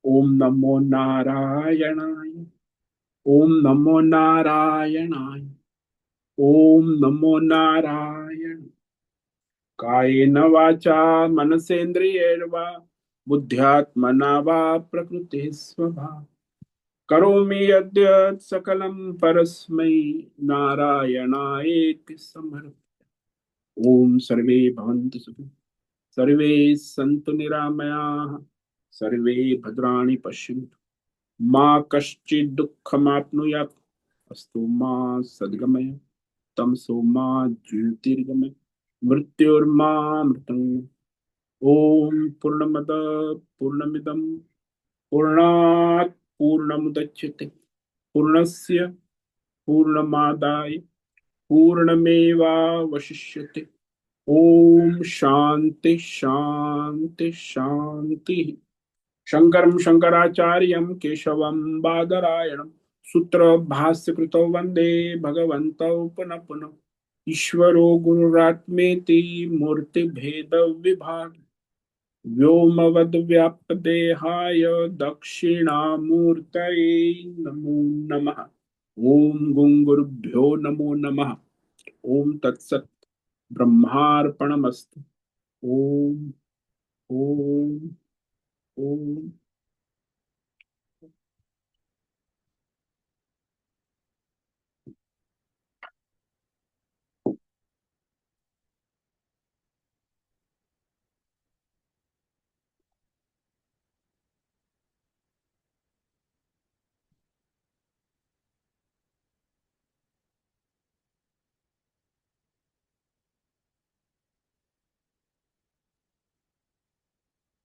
Speaker 1: ओम नमो नारायणाय। ओम नमो नारायणाय। ओम नमो नारायण। कायेन वाचा मनसेन्द्रियैर्वा बुद्ध्यात्मना वा प्रकृते स्वभाव करोमि यद्यत् सकलं परस्मै नारायणायेति समर्पयामि। ओम सर्वे भवन्तु सुखिनः, सर्वे सन्तु निरामयाः, सर्वे भद्राणि पश्यन्तु, मा कश्चित् दुःखमाप्नुयात्, अस्तु मा सद्गमय, तमसो मा ज्योतिर्गमय, मृत्योर्मा मृतङ्गमः। ओम पूर्णमद पूर्णमिदं पूर्णात् पूर्णमुदच्यते पूर्णस्य पूर्णमादाय पूर्णमेवावशिष्यते। ओम शांति शांति शांति। शंकरं शंकराचार्यं केशवं बादरायणं सूत्र भाष्य कृतौ वंदे भगवन्तौ पुनः पुनः। ईश्वरो गुरुरात्मेति मूर्ति भेद विभाग व्योमवद्व्याप्तदेहाय दक्षिणामूर्तये नमो नमः। ओम गुरुभ्यो नमो नमः। ओम तत्सत्। ब्रह्मार्पणमस्तु। ओम ओम ओम।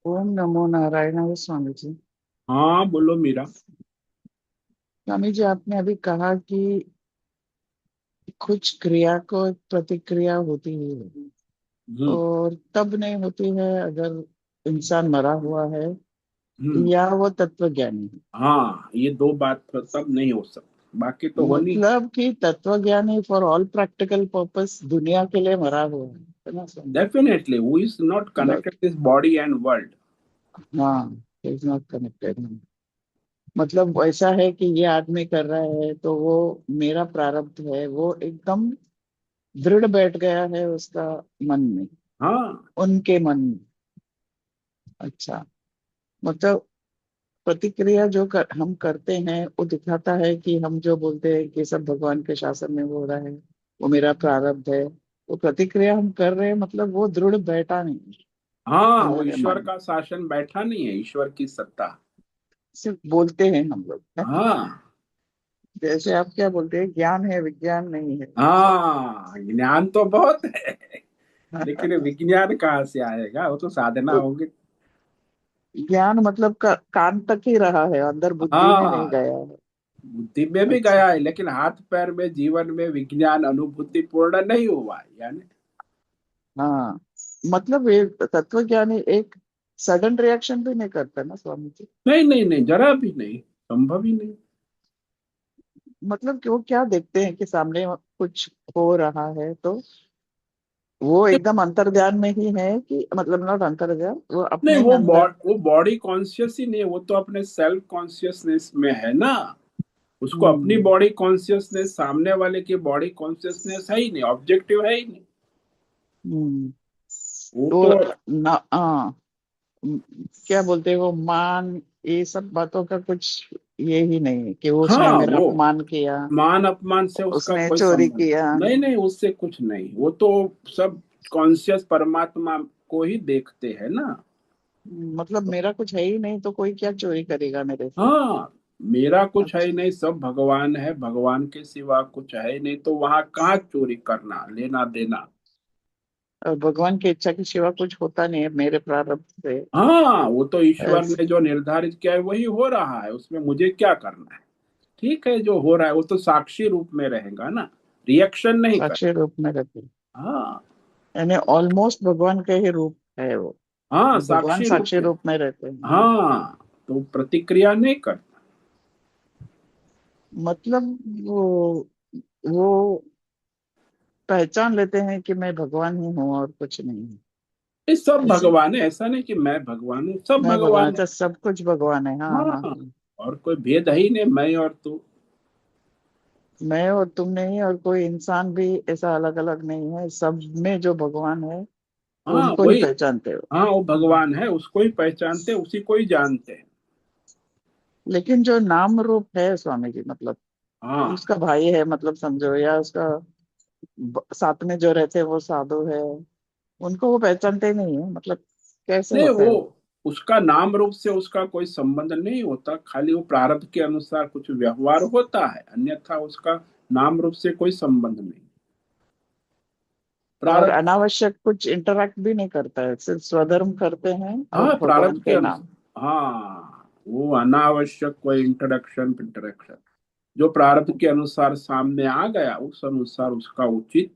Speaker 2: ओम नमो नारायण स्वामी जी।
Speaker 1: हाँ बोलो मीरा।
Speaker 2: स्वामी जी, आपने अभी कहा कि कुछ क्रिया को एक प्रतिक्रिया होती है
Speaker 1: हम्म
Speaker 2: और तब नहीं होती है अगर इंसान मरा हुआ है
Speaker 1: हम्म।
Speaker 2: या वो तत्वज्ञानी है।
Speaker 1: हाँ ये दो बात तो तब नहीं हो सकती, बाकी तो होनी।
Speaker 2: मतलब कि तत्वज्ञानी फॉर ऑल प्रैक्टिकल पर्पस दुनिया के लिए मरा हुआ है ना Swami ji?
Speaker 1: Definitely who is not
Speaker 2: but
Speaker 1: connected this body and world.
Speaker 2: हाँ, इज नॉट कनेक्टेड। मतलब ऐसा है कि ये आदमी कर रहा है तो वो मेरा प्रारब्ध है, वो एकदम दृढ़ बैठ गया है उसका मन में,
Speaker 1: हाँ
Speaker 2: उनके मन में। अच्छा, मतलब प्रतिक्रिया जो हम करते हैं वो दिखाता है कि हम जो बोलते हैं कि सब भगवान के शासन में हो रहा है, वो मेरा प्रारब्ध है। वो प्रतिक्रिया हम कर रहे हैं, मतलब वो दृढ़ बैठा नहीं है
Speaker 1: हाँ वो
Speaker 2: हमारे
Speaker 1: ईश्वर
Speaker 2: मन में।
Speaker 1: का शासन बैठा नहीं है, ईश्वर की सत्ता।
Speaker 2: सिर्फ बोलते हैं हम लोग है?
Speaker 1: हाँ
Speaker 2: जैसे आप क्या बोलते हैं, ज्ञान है विज्ञान नहीं है।
Speaker 1: हाँ ज्ञान तो बहुत है, लेकिन विज्ञान कहाँ से आएगा, वो तो साधना
Speaker 2: तो
Speaker 1: होगी।
Speaker 2: ज्ञान मतलब कान तक ही रहा है, अंदर बुद्धि में नहीं
Speaker 1: हाँ
Speaker 2: गया है।
Speaker 1: बुद्धि में भी
Speaker 2: अच्छा।
Speaker 1: गया है, लेकिन हाथ पैर में जीवन में विज्ञान अनुभूति पूर्ण नहीं हुआ है यानी।
Speaker 2: हाँ, मतलब ये तत्वज्ञानी एक सडन रिएक्शन भी नहीं करता ना स्वामी जी।
Speaker 1: नहीं नहीं नहीं, जरा भी नहीं, संभव ही नहीं।
Speaker 2: मतलब कि वो क्या देखते हैं कि सामने कुछ हो रहा है तो वो एकदम अंतर्ध्यान में ही है, कि मतलब नॉट अंतर्ध्यान, वो
Speaker 1: नहीं
Speaker 2: अपने ही अंदर।
Speaker 1: वो बॉडी कॉन्शियस ही नहीं है, वो तो अपने सेल्फ कॉन्शियसनेस में है ना। उसको अपनी
Speaker 2: हम्म
Speaker 1: बॉडी कॉन्शियसनेस, सामने वाले की बॉडी कॉन्शियसनेस है ही नहीं, ऑब्जेक्टिव है ही नहीं।
Speaker 2: हम्म।
Speaker 1: वो
Speaker 2: तो
Speaker 1: तो
Speaker 2: ना हाँ, क्या बोलते हैं वो मान, ये सब बातों का कुछ ये ही नहीं है कि वो उसने
Speaker 1: हाँ
Speaker 2: मेरा
Speaker 1: वो
Speaker 2: अपमान किया,
Speaker 1: मान अपमान से उसका
Speaker 2: उसने
Speaker 1: कोई
Speaker 2: चोरी
Speaker 1: संबंध
Speaker 2: किया।
Speaker 1: नहीं, नहीं उससे कुछ नहीं, वो तो सब कॉन्शियस परमात्मा को ही देखते हैं ना।
Speaker 2: मतलब मेरा कुछ है ही नहीं तो कोई क्या चोरी करेगा मेरे से।
Speaker 1: हाँ मेरा कुछ है ही
Speaker 2: अच्छा।
Speaker 1: नहीं, सब भगवान है, भगवान के सिवा कुछ है ही नहीं, तो वहां कहाँ चोरी करना लेना देना।
Speaker 2: और भगवान की इच्छा के सिवा कुछ होता नहीं है मेरे प्रारब्ध से।
Speaker 1: हाँ वो तो ईश्वर
Speaker 2: ऐसे
Speaker 1: ने जो निर्धारित किया है वही हो रहा है, उसमें मुझे क्या करना है। ठीक है जो हो रहा है वो तो साक्षी रूप में रहेगा ना, रिएक्शन नहीं कर।
Speaker 2: साक्षी रूप में रहते हैं।
Speaker 1: हाँ
Speaker 2: यानी ऑलमोस्ट भगवान के ही रूप है वो।
Speaker 1: हाँ
Speaker 2: भगवान
Speaker 1: साक्षी रूप
Speaker 2: साक्षी
Speaker 1: में।
Speaker 2: रूप में रहते हैं।
Speaker 1: हाँ तो प्रतिक्रिया नहीं कर।
Speaker 2: मतलब वो पहचान लेते हैं कि मैं भगवान ही हूँ और कुछ नहीं हूँ।
Speaker 1: ये सब
Speaker 2: ऐसे
Speaker 1: भगवान है, ऐसा नहीं कि मैं भगवान हूँ, सब
Speaker 2: मैं भगवान,
Speaker 1: भगवान है।
Speaker 2: अच्छा सब कुछ भगवान है। हाँ हाँ
Speaker 1: हाँ
Speaker 2: हाँ।
Speaker 1: और कोई भेद है ही नहीं मैं और तू।
Speaker 2: मैं और तुम नहीं, और कोई इंसान भी ऐसा अलग अलग नहीं है, सब में जो भगवान है वो
Speaker 1: हाँ
Speaker 2: उनको ही
Speaker 1: वही।
Speaker 2: पहचानते हो।
Speaker 1: हाँ वो भगवान है, उसको ही पहचानते, उसी को ही जानते हैं।
Speaker 2: लेकिन जो नाम रूप है स्वामी जी, मतलब
Speaker 1: हाँ।
Speaker 2: उसका भाई है, मतलब समझो, या उसका साथ में जो रहते हैं वो साधु है, उनको वो पहचानते ही नहीं है, मतलब कैसे
Speaker 1: नहीं
Speaker 2: होता
Speaker 1: वो,
Speaker 2: है वो?
Speaker 1: उसका नाम रूप से उसका कोई संबंध नहीं होता, खाली वो प्रारब्ध के अनुसार कुछ व्यवहार होता है, अन्यथा उसका नाम रूप से कोई संबंध नहीं।
Speaker 2: और
Speaker 1: प्रारब्ध।
Speaker 2: अनावश्यक कुछ इंटरेक्ट भी नहीं करता है, सिर्फ स्वधर्म करते हैं और
Speaker 1: हाँ
Speaker 2: भगवान
Speaker 1: प्रारब्ध के
Speaker 2: के नाम।
Speaker 1: अनुसार, हाँ वो अनावश्यक कोई इंटरेक्शन इंटरेक्शन, जो प्रारब्ध के अनुसार सामने आ गया उस अनुसार उसका उचित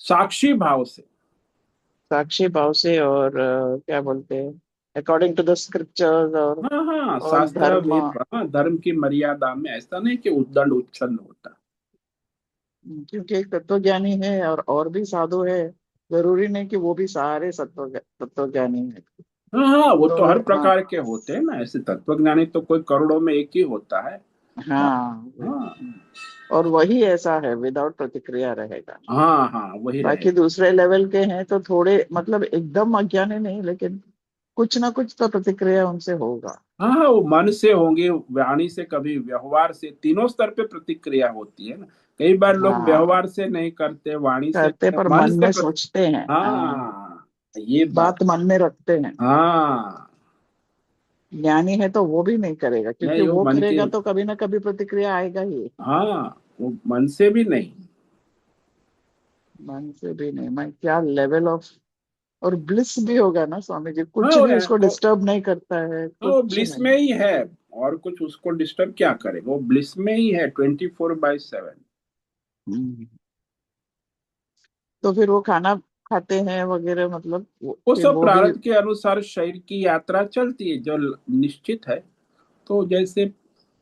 Speaker 1: साक्षी भाव से।
Speaker 2: साक्षी भाव से, और क्या बोलते हैं, अकॉर्डिंग टू द स्क्रिप्चर्स और
Speaker 1: हाँ हाँ
Speaker 2: और
Speaker 1: शास्त्र
Speaker 2: धर्म।
Speaker 1: वेद, हाँ धर्म की मर्यादा में, ऐसा नहीं कि उद्दंड उच्छृंन होता।
Speaker 2: क्योंकि एक तत्वज्ञानी है और भी साधु है, जरूरी नहीं कि वो भी सारे तत्वज्ञानी है।
Speaker 1: हाँ हाँ वो
Speaker 2: तो
Speaker 1: तो हर
Speaker 2: हाँ,
Speaker 1: प्रकार के होते हैं ना, ऐसे तत्वज्ञानी तो कोई करोड़ों में एक ही होता है।
Speaker 2: हाँ,
Speaker 1: हाँ
Speaker 2: और वही ऐसा है, विदाउट प्रतिक्रिया रहेगा।
Speaker 1: हाँ हाँ वही
Speaker 2: बाकी
Speaker 1: रहेगा।
Speaker 2: दूसरे लेवल के हैं तो थोड़े, मतलब एकदम अज्ञानी नहीं, लेकिन कुछ ना कुछ तो प्रतिक्रिया उनसे होगा।
Speaker 1: हाँ हाँ वो मन से होंगे, वाणी से, कभी व्यवहार से, तीनों स्तर पे प्रतिक्रिया होती है ना। कई बार लोग
Speaker 2: हाँ,
Speaker 1: व्यवहार से नहीं करते, वाणी से
Speaker 2: करते
Speaker 1: करते,
Speaker 2: पर
Speaker 1: मन
Speaker 2: मन
Speaker 1: से
Speaker 2: में सोचते हैं। हाँ,
Speaker 1: हाँ ये बात।
Speaker 2: बात मन में रखते हैं।
Speaker 1: हाँ
Speaker 2: ज्ञानी है तो वो भी नहीं करेगा, क्योंकि
Speaker 1: नहीं वो
Speaker 2: वो
Speaker 1: मन के,
Speaker 2: करेगा तो कभी ना कभी प्रतिक्रिया आएगा ही।
Speaker 1: हाँ वो मन से भी नहीं।
Speaker 2: मन से भी नहीं, मैं क्या लेवल ऑफ, और ब्लिस भी होगा ना स्वामी जी,
Speaker 1: हाँ
Speaker 2: कुछ भी उसको डिस्टर्ब नहीं करता है,
Speaker 1: वो
Speaker 2: कुछ
Speaker 1: ब्लिस में
Speaker 2: नहीं।
Speaker 1: ही है, और कुछ उसको डिस्टर्ब क्या करेगा, वो ब्लिस में ही है 24/7।
Speaker 2: हम्म। तो फिर वो खाना खाते हैं वगैरह, मतलब
Speaker 1: वो
Speaker 2: फिर
Speaker 1: सब
Speaker 2: वो भी।
Speaker 1: प्रारब्ध के अनुसार शरीर की यात्रा चलती है जो निश्चित है। तो जैसे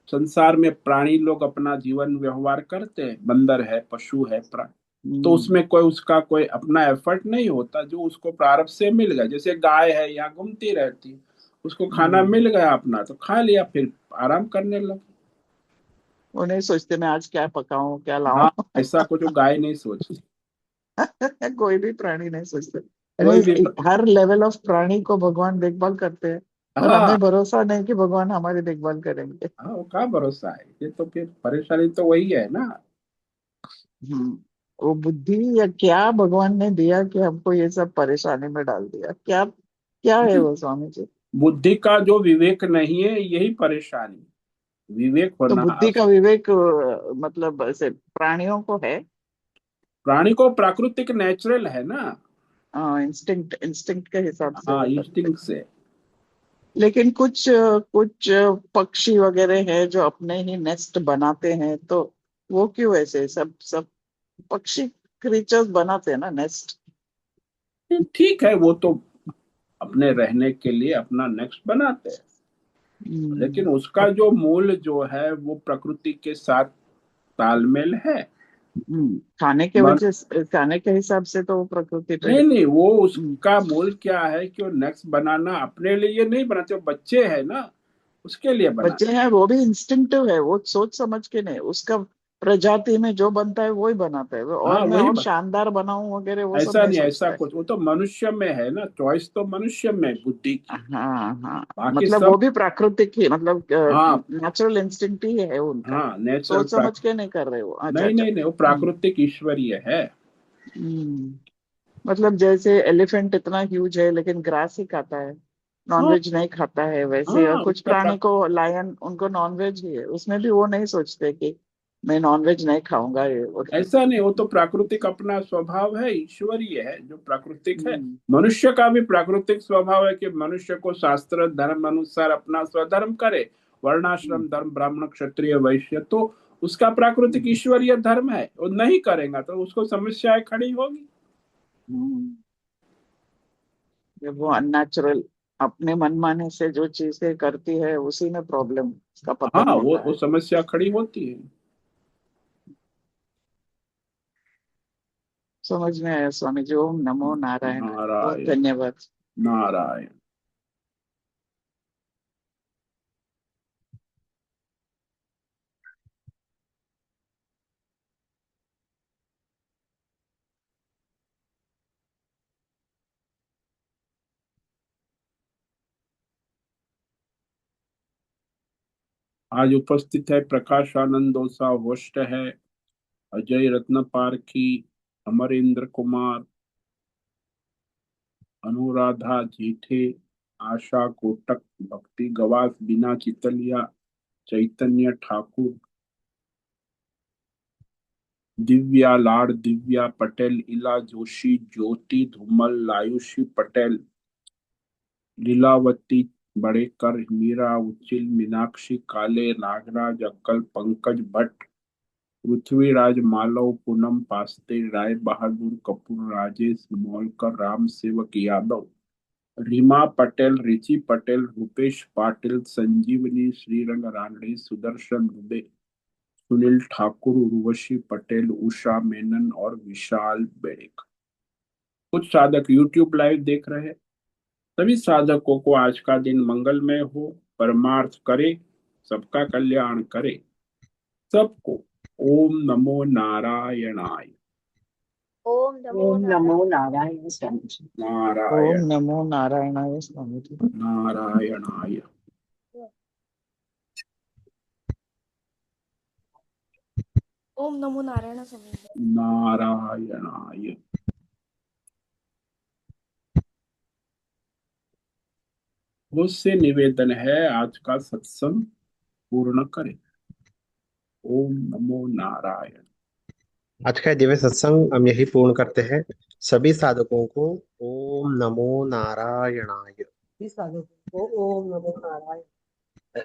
Speaker 1: संसार में प्राणी लोग अपना जीवन व्यवहार करते हैं, बंदर है, पशु है, तो
Speaker 2: हम्म,
Speaker 1: उसमें कोई उसका कोई अपना एफर्ट नहीं होता, जो उसको प्रारब्ध से मिल गया। जैसे गाय है, यहाँ घूमती रहती है, उसको खाना
Speaker 2: हम्म।
Speaker 1: मिल गया अपना तो खा लिया, फिर आराम करने लगा।
Speaker 2: वो नहीं सोचते मैं आज क्या पकाऊं, क्या
Speaker 1: हाँ
Speaker 2: लाऊं।
Speaker 1: ऐसा कुछ वो गाय नहीं सोचती।
Speaker 2: कोई भी प्राणी नहीं सोचते।
Speaker 1: कोई भी
Speaker 2: यानी हर लेवल ऑफ प्राणी को भगवान देखभाल करते हैं, और
Speaker 1: हाँ
Speaker 2: हमें भरोसा नहीं कि भगवान हमारी देखभाल करेंगे।
Speaker 1: हाँ वो का भरोसा है, ये तो फिर परेशानी तो वही है ना।
Speaker 2: हम्म। वो बुद्धि या क्या भगवान ने दिया कि हमको ये सब परेशानी में डाल दिया, क्या क्या है वो स्वामी जी?
Speaker 1: बुद्धि का जो विवेक नहीं है यही परेशानी, विवेक
Speaker 2: तो
Speaker 1: होना
Speaker 2: बुद्धि का विवेक मतलब ऐसे प्राणियों को है,
Speaker 1: प्राणी को प्राकृतिक नेचुरल है ना।
Speaker 2: इंस्टिंक्ट इंस्टिंक्ट के हिसाब से
Speaker 1: हाँ
Speaker 2: वो करते हैं।
Speaker 1: इंस्टिंक्ट से।
Speaker 2: लेकिन कुछ पक्षी वगैरह है जो अपने ही नेस्ट बनाते हैं, तो वो क्यों ऐसे, सब सब पक्षी क्रीचर्स बनाते हैं ना नेस्ट।
Speaker 1: ठीक है वो तो अपने रहने के लिए अपना नेक्स्ट बनाते हैं, लेकिन उसका
Speaker 2: अब
Speaker 1: जो मूल जो है वो प्रकृति के साथ तालमेल है।
Speaker 2: खाने के
Speaker 1: मन,
Speaker 2: वजह से, खाने के हिसाब से तो वो प्रकृति पे
Speaker 1: नहीं नहीं वो
Speaker 2: हम्म,
Speaker 1: उसका मूल क्या है कि वो नेक्स्ट बनाना अपने लिए नहीं बनाते, वो बच्चे हैं ना, उसके लिए
Speaker 2: बच्चे
Speaker 1: बनाते।
Speaker 2: हैं, वो भी इंस्टिंक्टिव है, वो सोच समझ के नहीं, उसका प्रजाति में जो बनता है वो ही बनाता है वो,
Speaker 1: हाँ
Speaker 2: और मैं
Speaker 1: वही
Speaker 2: और
Speaker 1: बात।
Speaker 2: शानदार बनाऊं वगैरह वो सब
Speaker 1: ऐसा
Speaker 2: नहीं
Speaker 1: नहीं, ऐसा
Speaker 2: सोचता है।
Speaker 1: कुछ वो तो मनुष्य में है ना, चॉइस तो मनुष्य में है, बुद्धि की।
Speaker 2: हाँ, हाँ,
Speaker 1: बाकी
Speaker 2: मतलब वो
Speaker 1: सब।
Speaker 2: भी प्राकृतिक ही, मतलब
Speaker 1: हाँ
Speaker 2: नेचुरल इंस्टिंक्ट ही है उनका।
Speaker 1: हाँ नेचुरल
Speaker 2: सोच समझ के नहीं कर रहे वो, अच्छा,
Speaker 1: नहीं
Speaker 2: अच्छा।
Speaker 1: नहीं नहीं वो प्राकृतिक ईश्वरीय है।
Speaker 2: हम्म। मतलब जैसे एलिफेंट इतना ह्यूज है लेकिन ग्रास ही खाता है,
Speaker 1: हाँ
Speaker 2: नॉनवेज नहीं खाता है, वैसे और
Speaker 1: हाँ
Speaker 2: कुछ प्राणी को, लायन उनको नॉनवेज ही है, उसमें भी वो नहीं सोचते कि मैं नॉनवेज नहीं खाऊंगा ये वगैरह।
Speaker 1: ऐसा नहीं, वो तो प्राकृतिक अपना स्वभाव है, ईश्वरीय है जो प्राकृतिक है।
Speaker 2: हम्म,
Speaker 1: मनुष्य का भी प्राकृतिक स्वभाव है कि मनुष्य को शास्त्र धर्म अनुसार अपना स्वधर्म करे,
Speaker 2: हम्म,
Speaker 1: वर्णाश्रम धर्म, ब्राह्मण क्षत्रिय वैश्य, तो उसका प्राकृतिक
Speaker 2: हम्म,
Speaker 1: ईश्वरीय धर्म है। वो नहीं करेगा तो उसको समस्याएं खड़ी होगी।
Speaker 2: हम्म। जब वो अननेचुरल अपने मनमाने से जो चीजें करती है उसी में प्रॉब्लम का पतन
Speaker 1: हाँ
Speaker 2: होता
Speaker 1: वो
Speaker 2: है।
Speaker 1: समस्या खड़ी होती है।
Speaker 2: समझ में आया स्वामी जी, ओम नमो नारायण, बहुत
Speaker 1: नारायण
Speaker 2: धन्यवाद।
Speaker 1: नारायण। आज उपस्थित है प्रकाश आनंद दोसा, होस्ट है अजय रत्न पारखी, अमरेंद्र कुमार, अनुराधा जेठे, आशा कोटक, भक्ति गवास, बीना चितलिया, चैतन्य ठाकुर, दिव्या लाड, दिव्या पटेल, इला जोशी, ज्योति धूमल, आयुषी पटेल, लीलावती बड़ेकर, मीरा उचिल, मीनाक्षी काले, नागराज अक्कल, पंकज भट्ट, पृथ्वीराज मालव, पूनम पास्ते, राय बहादुर कपूर, राजेश मोलकर, राम सेवक यादव, रीमा पटेल, रिची पटेल, रूपेश पाटिल, संजीवनी, श्रीरंग रानडे, सुदर्शन दुबे, सुनील ठाकुर, उर्वशी पटेल, उषा मेनन और विशाल बेड़ेक। कुछ साधक यूट्यूब लाइव देख रहे हैं। सभी साधकों को आज का दिन मंगलमय हो, परमार्थ करे, सबका कल्याण करे, सबको। ओम नमो नारायणाय।
Speaker 3: ओम नमो
Speaker 2: ओम नमो
Speaker 3: नारायण।
Speaker 2: नारायण स्वामी जी। ओम
Speaker 1: नारायण
Speaker 2: नमो नारायणाय स्वामी जी।
Speaker 1: नारायणाय।
Speaker 3: ओम नमो नारायण स्वामी।
Speaker 1: नारायणाय। मुझसे निवेदन है आज का सत्संग पूर्ण करें। ओम नमो नारायण।
Speaker 4: आज का दिव्य सत्संग हम यही पूर्ण करते हैं। सभी साधकों को ओम नमो नारायणाय।
Speaker 5: सभी साधकों को ओम नमो नारायण।